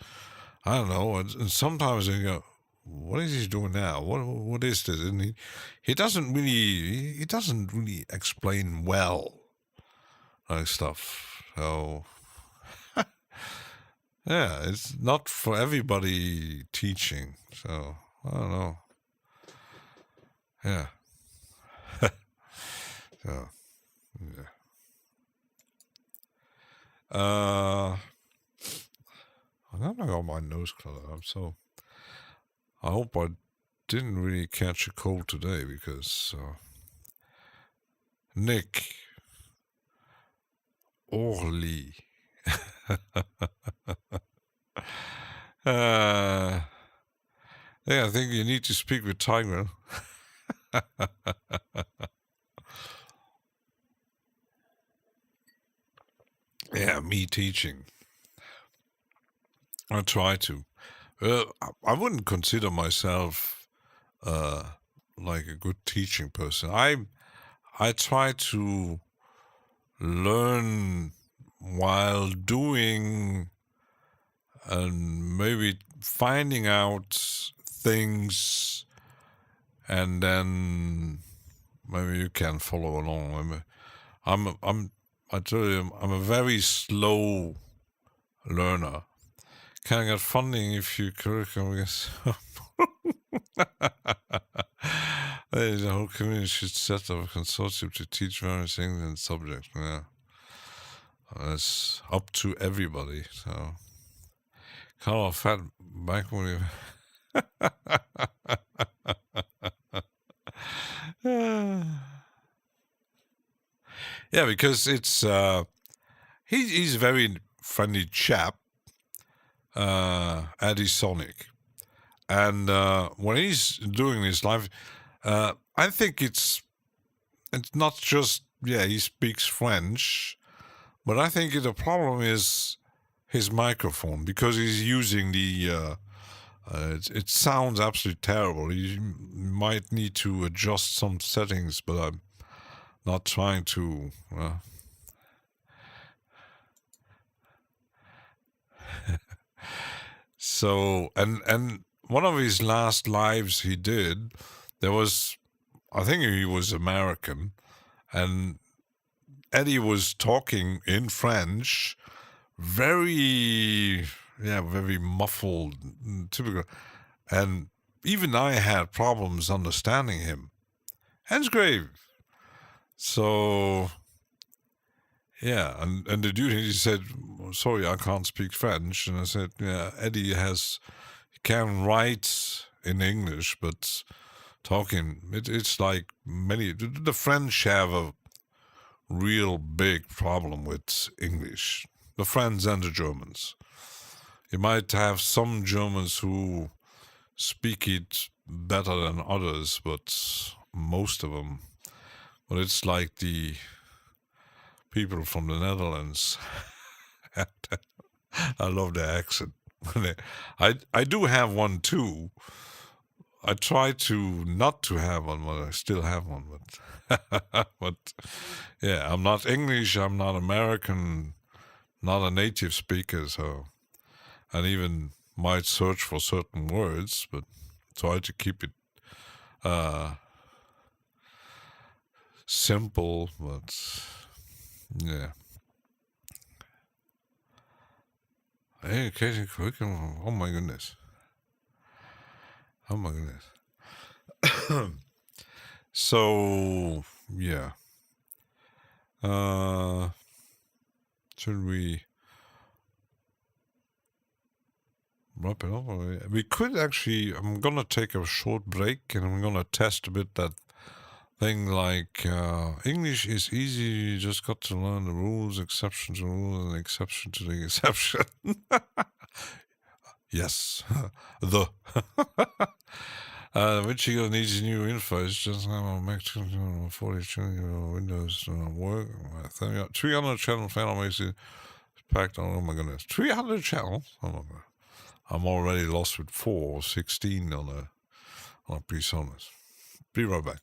I don't know. And sometimes I go, what is he doing now? What is this? And he doesn't really explain well stuff. So yeah, it's not for everybody teaching. So I don't know. Yeah. So yeah. I don't got my nose colored up, so I hope I didn't really catch a cold today, because Nick Orly. Yeah, I think you need to speak with Tiger. Yeah, me teaching. I try to. I wouldn't consider myself like a good teaching person. I try to learn while doing and maybe finding out things, and then maybe you can follow along. I tell you, I'm a very slow learner. Can I get funding if you curriculum is there's a whole community should set up a consortium to teach various things and subjects. Yeah. It's up to everybody. So kind of fat back when you yeah, because it's he's a very friendly chap, Eddie Sonic. And when he's doing this live, I think it's not just, he speaks French, but I think the problem is his microphone, because he's using the, it sounds absolutely terrible. You might need to adjust some settings, but I'm not trying to... So, and one of his last lives he did, there was, I think he was American, and Eddie was talking in French, very muffled, typical, and even I had problems understanding him. Hands grave. So, yeah, and the dude, he said, sorry, I can't speak French. And I said, yeah, Eddie can write in English, but talking, it's like the French have a real big problem with English. The French and the Germans. You might have some Germans who speak it better than others, but most of them. But it's like the people from the Netherlands. I love their accent. I do have one too. I try to not to have one, but I still have one. But yeah, I'm not English. I'm not American. Not a native speaker. So, and even might search for certain words, but try to keep it simple. But yeah. Education curriculum. Oh my goodness. Oh my goodness. So yeah. Should we wrap it up? We could actually. I'm gonna take a short break, and I'm gonna test a bit that thing like English is easy, you just got to learn the rules, exception to the rules, and exception to the exception. Yes, the. Which you needs new info. It's just now a Mac 42 Windows work. 300 channel panel makes it packed on. Oh my goodness, 300 channels. Oh my god, I'm already lost with 4 or 16 on a PSONUS. Be right back.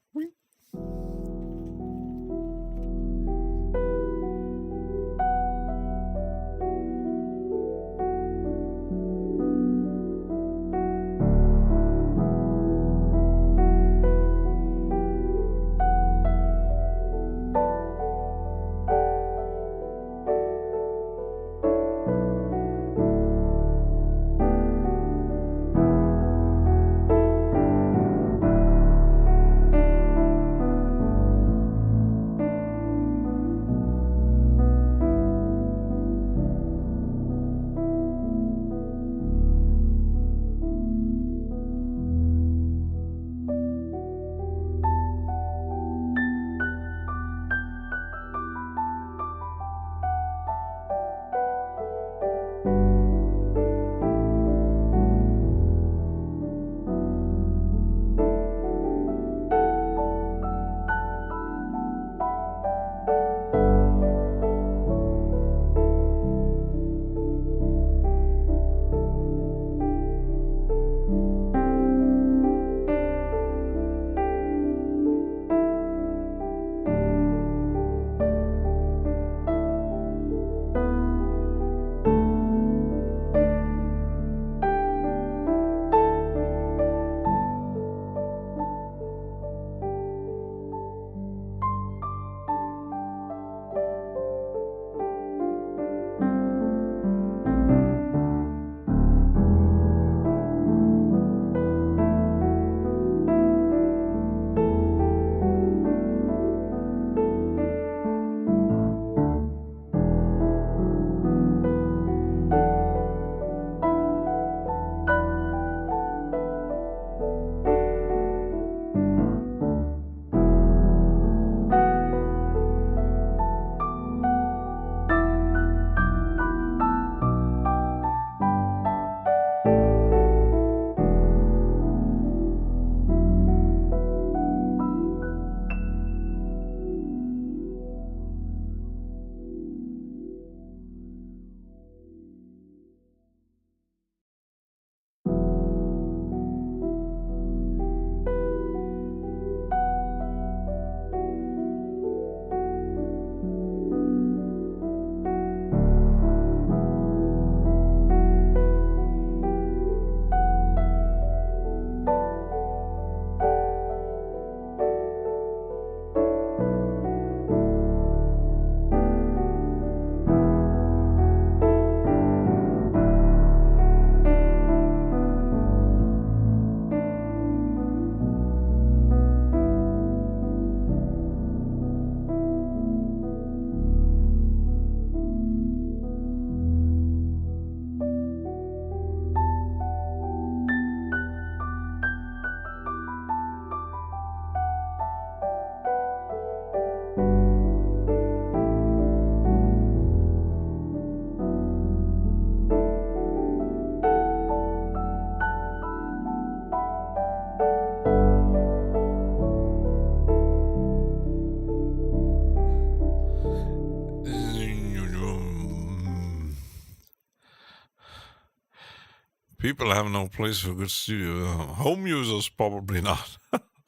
People have no place for good studio. Home users probably not.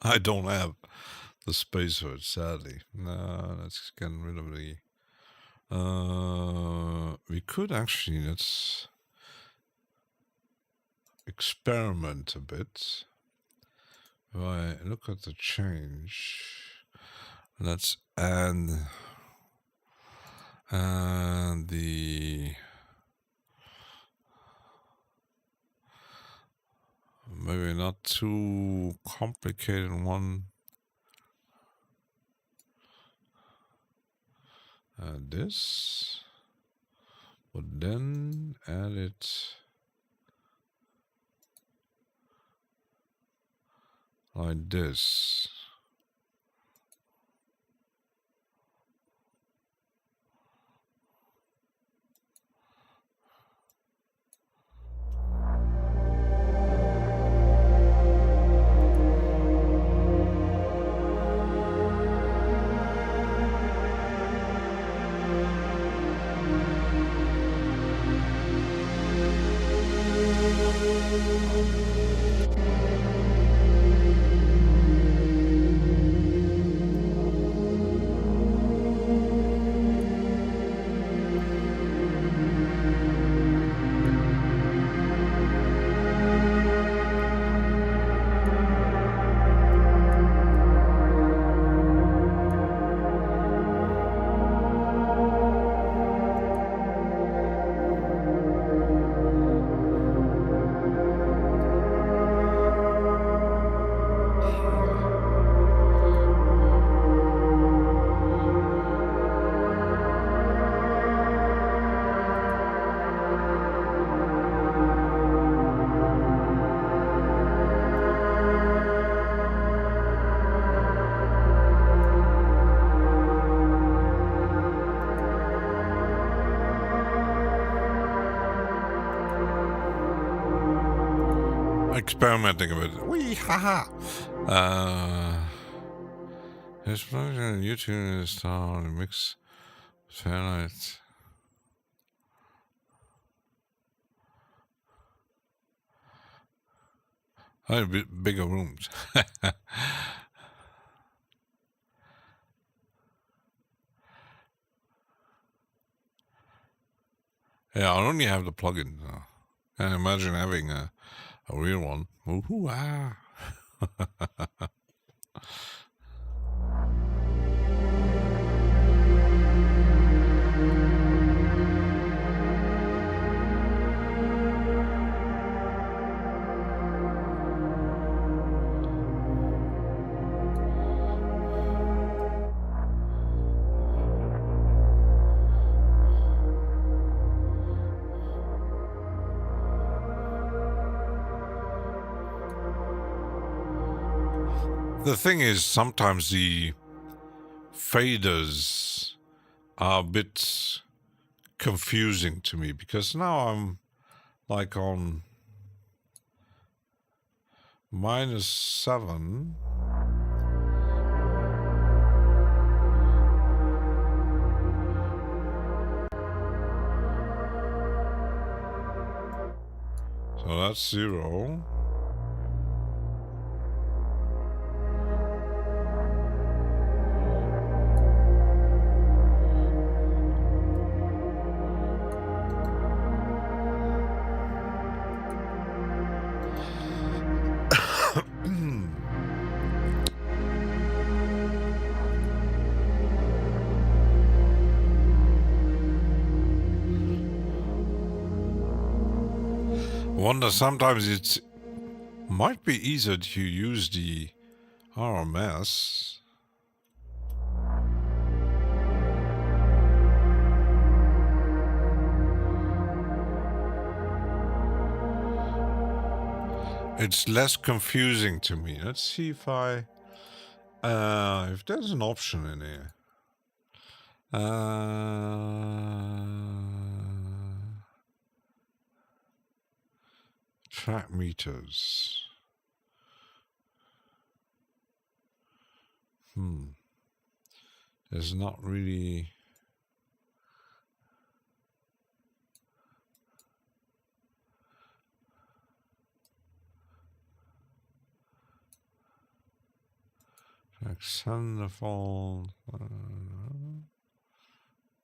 I don't have the space for it, sadly. No, let's get rid of the... we could actually, let's experiment a bit. If I look at the change, let's add the... maybe not too complicated one. This, but then add it like this. Experimenting a bit. Wee haha. This function on YouTube is on the mix Fairlight. A bit bigger rooms. Yeah, I only have the plugin. And imagine having a real one. Ooh, ah. The thing is, sometimes the faders are a bit confusing to me because now I'm like on -7. So that's 0. Wonder sometimes it might be easier to use the RMS. It's less confusing to me. Let's see if if there's an option in here. Track meters. There's not really... Centerfold.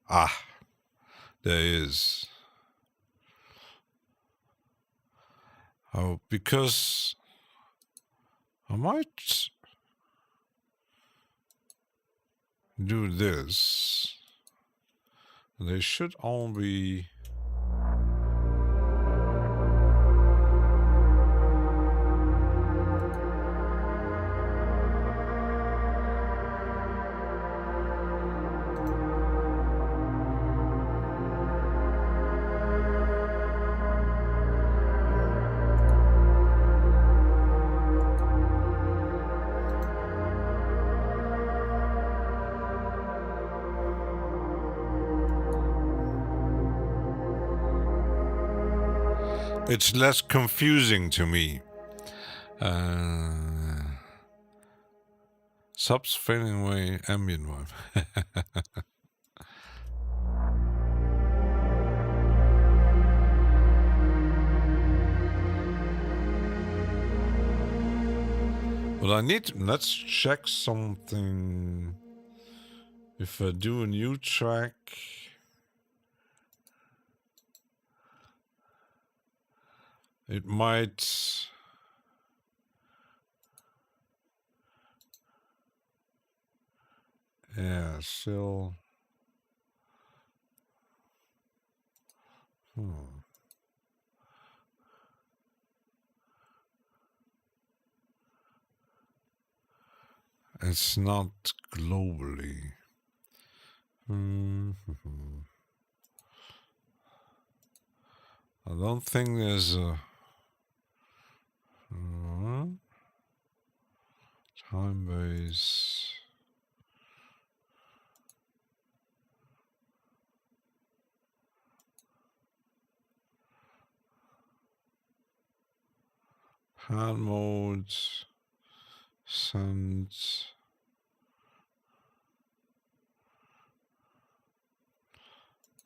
Ah, there is. Oh, because I might do this. They should all be. It's less confusing to me. Subs fading away, ambient vibe. But I need, let's check something. If I do a new track, it might. Yeah, still. It's not globally. I don't think there's a time base. Hand modes, send.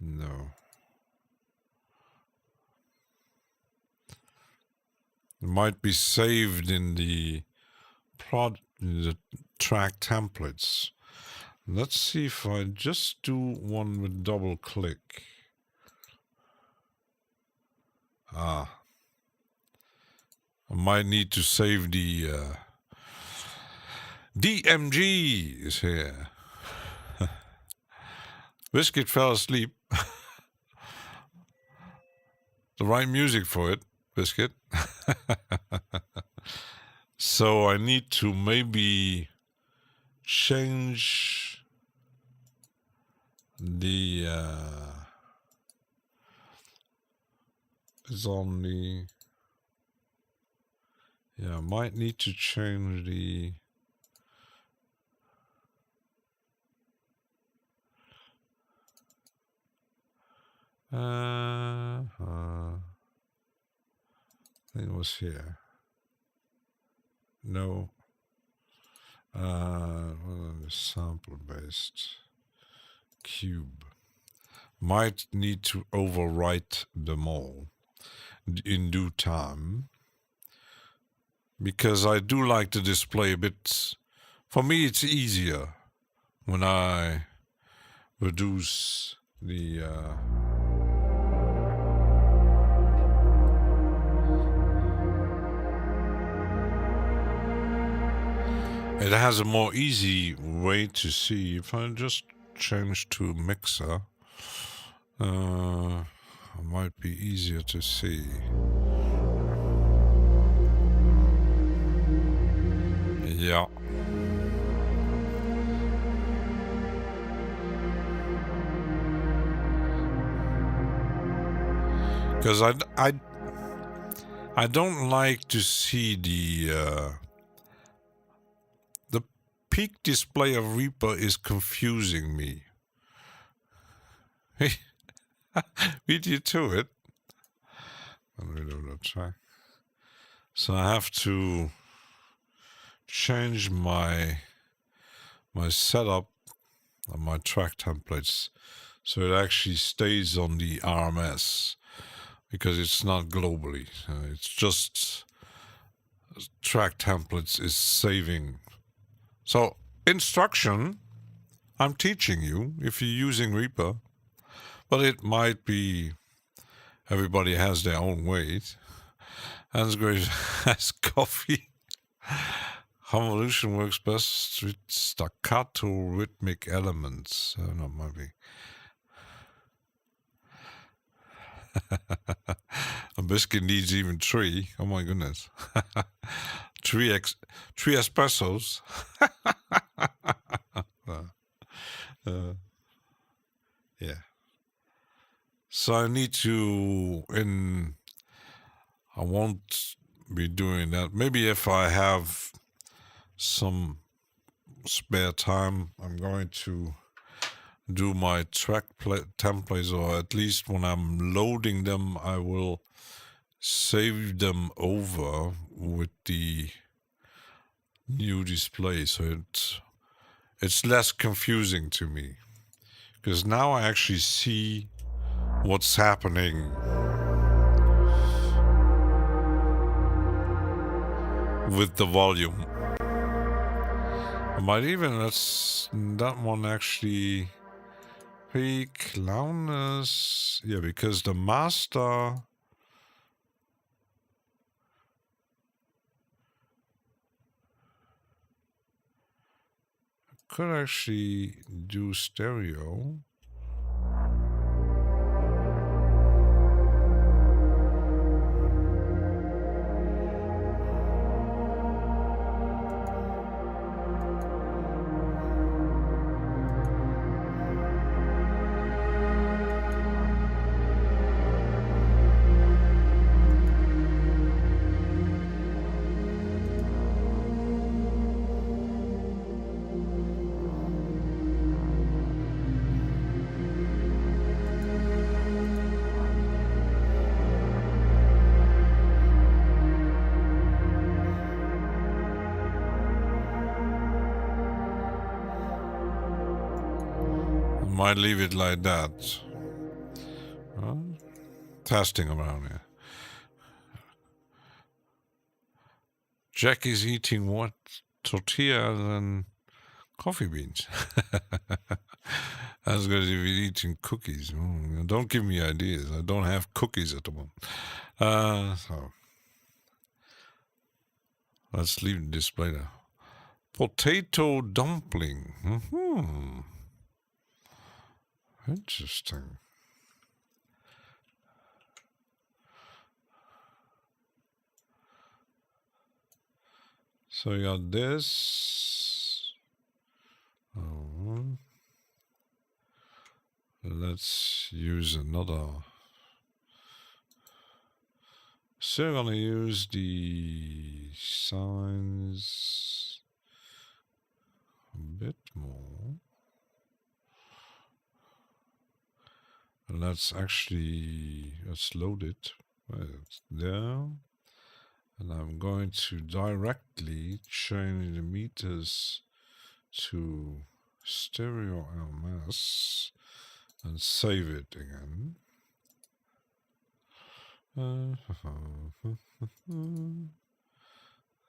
No. It might be saved in the track templates. Let's see if I just do one with double click. I might need to save the DMG is here. Biscuit fell asleep. The right music for it, Biscuit. So I need to maybe change the it's on the I might need to change the I think it was here. No. Sample based cube. Might need to overwrite them all in due time. Because I do like to display a bit. For me, it's easier when I reduce the it has a more easy way to see. If I just change to mixer, it might be easier to see. Yeah. Because I don't like to see the peak display of Reaper is confusing me. Beat you to it. So I have to change my setup and my track templates so it actually stays on the RMS, because it's not globally. It's just track templates is saving. So instruction, I'm teaching you if you're using Reaper, but it might be everybody has their own way. Hans Graves has coffee. Convolution works best with staccato rhythmic elements. I don't know, maybe. A biscuit needs even 3. Oh my goodness. 3 espressos. Yeah. So I need to, I won't be doing that. Maybe if I have some spare time, I'm going to do my track templates, or at least when I'm loading them, I will save them over with the new display, so it's less confusing to me, because now I actually see what's happening with the volume. I might even, that one actually peak loudness, yeah, because the master could actually do stereo. Might leave it like that. Testing around here. Jack is eating what? Tortillas and coffee beans. I was going to be eating cookies. Don't give me ideas. I don't have cookies at the moment. So let's leave the display now. Potato dumpling. Interesting. So you got this. Let's use another. Still gonna use the signs a bit more. Let's load it. It's there. And I'm going to directly change the meters to stereo LMS and save it again.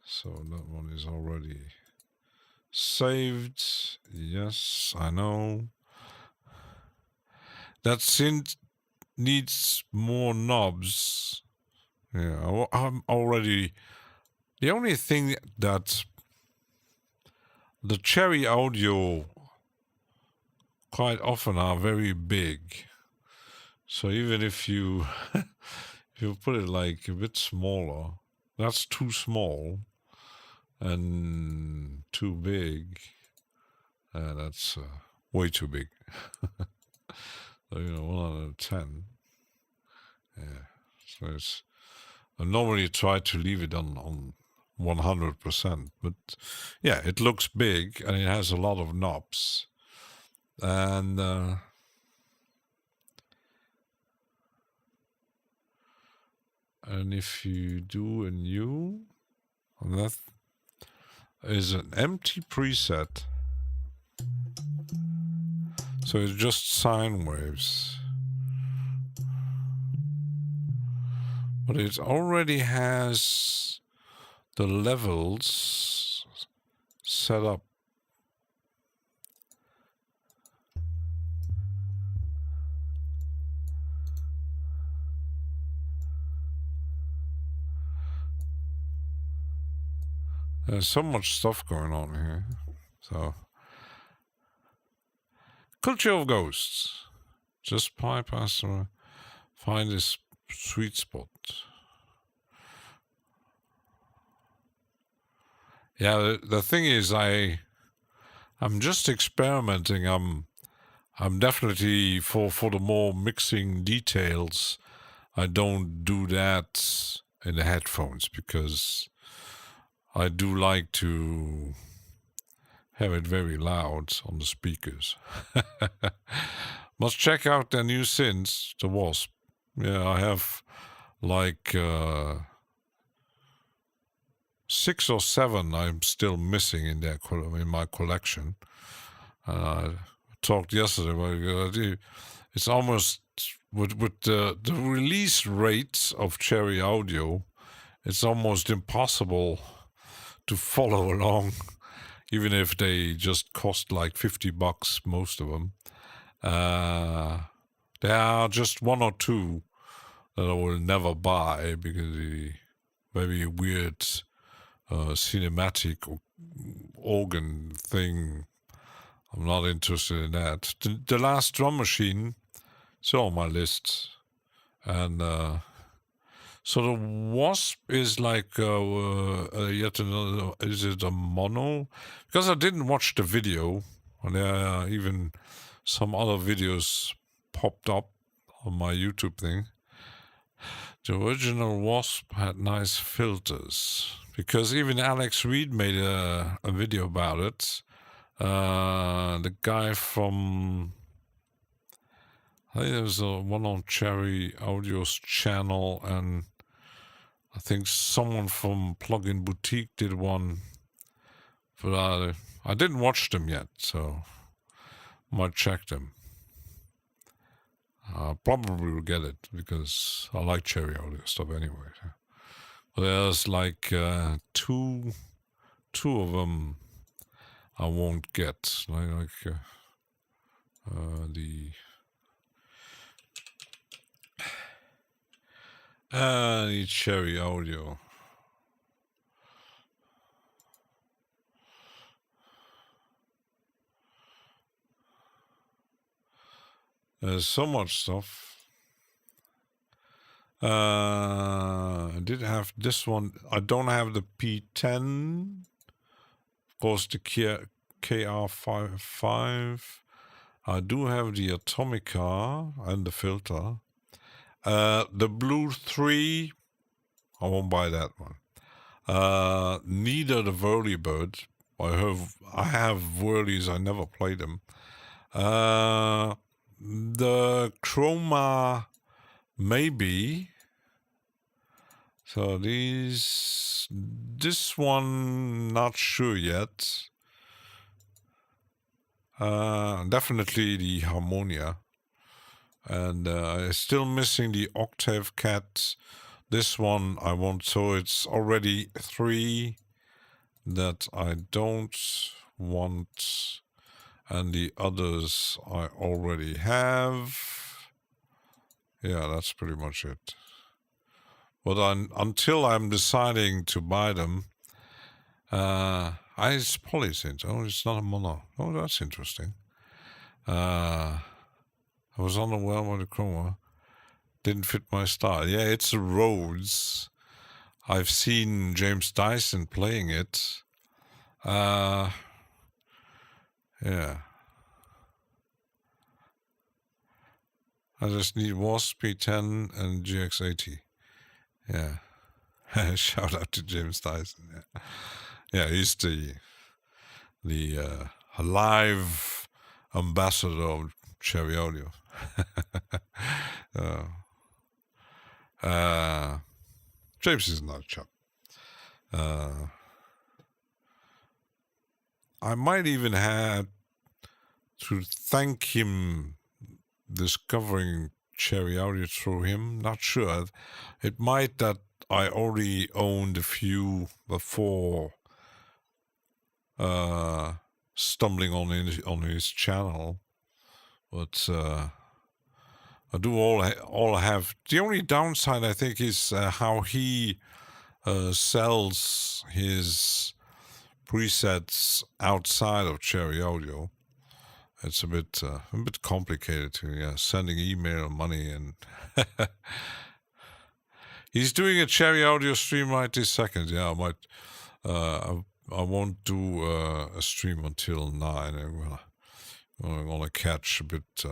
So that one is already saved. Yes, I know. That synth needs more knobs. Yeah, I'm already... The only thing that the Cherry Audio quite often are very big. So even if you if you put it like a bit smaller, that's too small, and too big, that's way too big. So, 1 out of 10. Yeah. So it's... I normally try to leave it on 100%, but yeah, it looks big and it has a lot of knobs. And if you do a new, that is an empty preset. So it's just sine waves. But it already has the levels set up There's so much stuff going on here. So, culture of ghosts. Just bypass find this sweet spot. Yeah, the thing is, I'm just experimenting. I'm definitely for the more mixing details. I don't do that in the headphones because I do like to have it very loud on the speakers. Must check out their new synths, the Wasp. Yeah, I have like 6 or 7 I'm still missing in my collection. I talked yesterday about it. It's almost with the release rates of Cherry Audio, it's almost impossible to follow along, even if they just cost like $50, most of them. There are just 1 or 2 that I will never buy because the very weird cinematic organ thing, I'm not interested in that. The last drum machine is on my list. And so the Wasp is like yet another, is it a mono? Because I didn't watch the video, and there are even some other videos popped up on my YouTube thing. The original Wasp had nice filters, because even Alex Reed made a video about it. The guy from, I think there was one on Cherry Audio's channel, and I think someone from Plugin Boutique did one, but I didn't watch them yet, so might check them. Probably will get it because I like Cherry Audio stuff anyway. But there's like two of them I won't get, like the Cherry Audio. There's so much stuff. I did have this one. I don't have the P10. Of course, the KR55. I do have the Atomica and the filter. The Blue 3, I won't buy that one. Neither the Whirlybird. I have Whirlies, I never played them. The Chroma, maybe. So this one, not sure yet. Definitely the Harmonia. And still missing the Octave Cat. This one I want, so it's already 3 that I don't want. And the others I already have. Yeah, that's pretty much it. But until I'm deciding to buy them, it's polysynth. Oh, it's not a mono. Oh, that's interesting. I was unaware of the chroma. Didn't fit my style. Yeah, it's a Rhodes. I've seen James Dyson playing it. Yeah. I just need Wasp P10 and GX80. Yeah. Shout out to James Dyson. Yeah, yeah, he's the live ambassador of Cherry Audio. James is not a chap. I might even have to thank him discovering Cherry Audio through him. Not sure. It might that I already owned a few before stumbling on his channel, but I do all have. The only downside I think is how he sells his presets outside of Cherry Audio. It's a bit complicated to sending email money and he's doing a Cherry Audio stream right this second. Yeah, I might. I won't do a stream until 9. I'm gonna catch a bit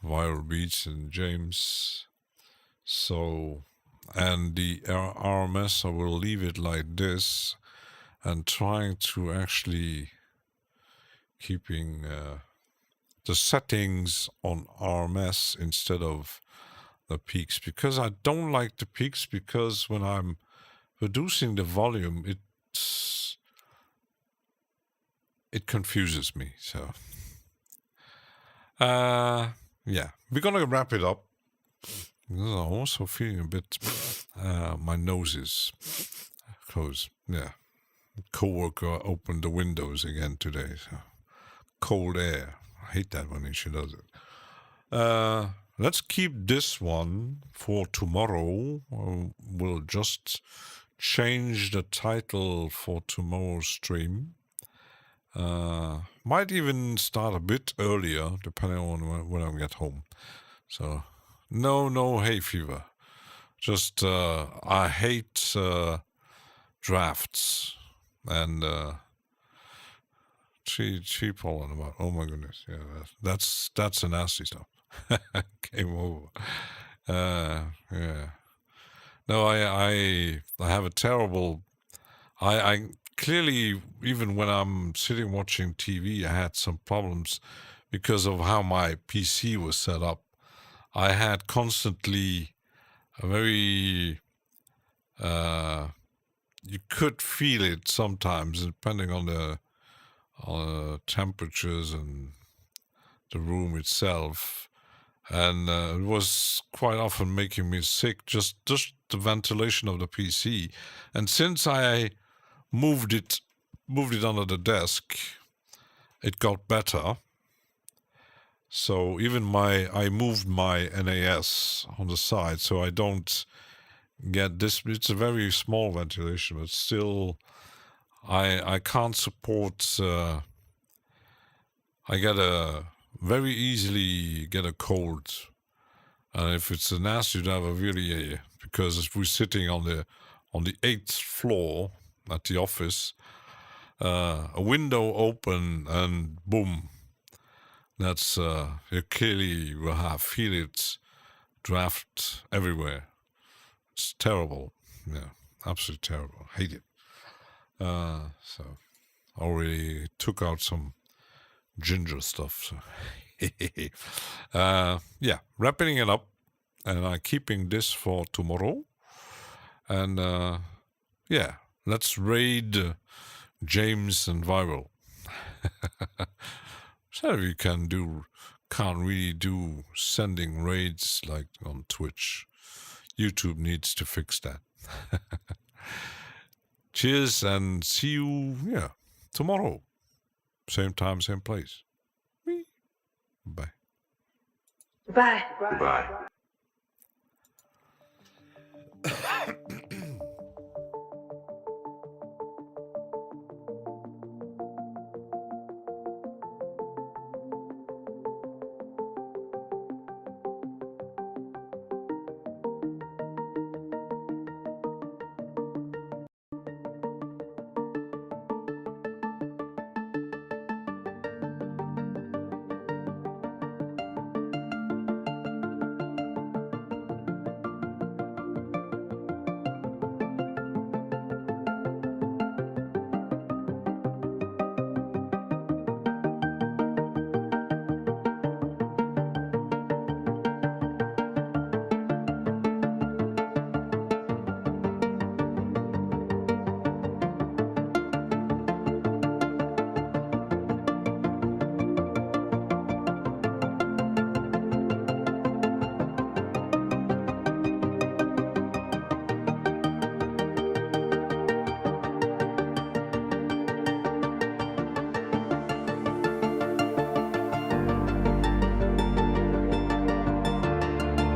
viral beats and James. So, and the RMS, I will leave it like this, and trying to actually keeping the settings on RMS instead of the peaks, because I don't like the peaks, because when I'm reducing the volume, it confuses me. So yeah, we're gonna wrap it up. I'm also feeling a bit my nose is closed. Yeah, coworker opened the windows again today, so cold air. I hate that when she does it. Let's keep this one for tomorrow. We'll just change the title for tomorrow's stream. Might even start a bit earlier, depending on when I get home. So, no hay fever. Just, I hate drafts and cheap pollen about. Oh my goodness, yeah, that's the nasty stuff. Game over. Yeah. No, I have a terrible. I clearly, even when I'm sitting watching TV, I had some problems because of how my PC was set up. I had constantly a very. You could feel it sometimes, depending on the temperatures and the room itself. And it was quite often making me sick, just the ventilation of the PC. And since I moved it under the desk, it got better. So even I moved my NAS on the side, so I don't get this. It's a very small ventilation, but still, I can't support. I get very easily get a cold, and if it's a nasty, you'd have a really because if we're sitting on the 8th floor at the office, a window open and boom, that's you clearly will feel it draft everywhere. It's terrible, yeah, absolutely terrible. Hate it. So already took out some ginger stuff. So. Yeah, wrapping it up, and I'm keeping this for tomorrow. And yeah, let's raid James and Viral. So we can't really do sending raids like on Twitch. YouTube needs to fix that. Cheers, and see you tomorrow. Same time, same place. Bye. Bye. Bye.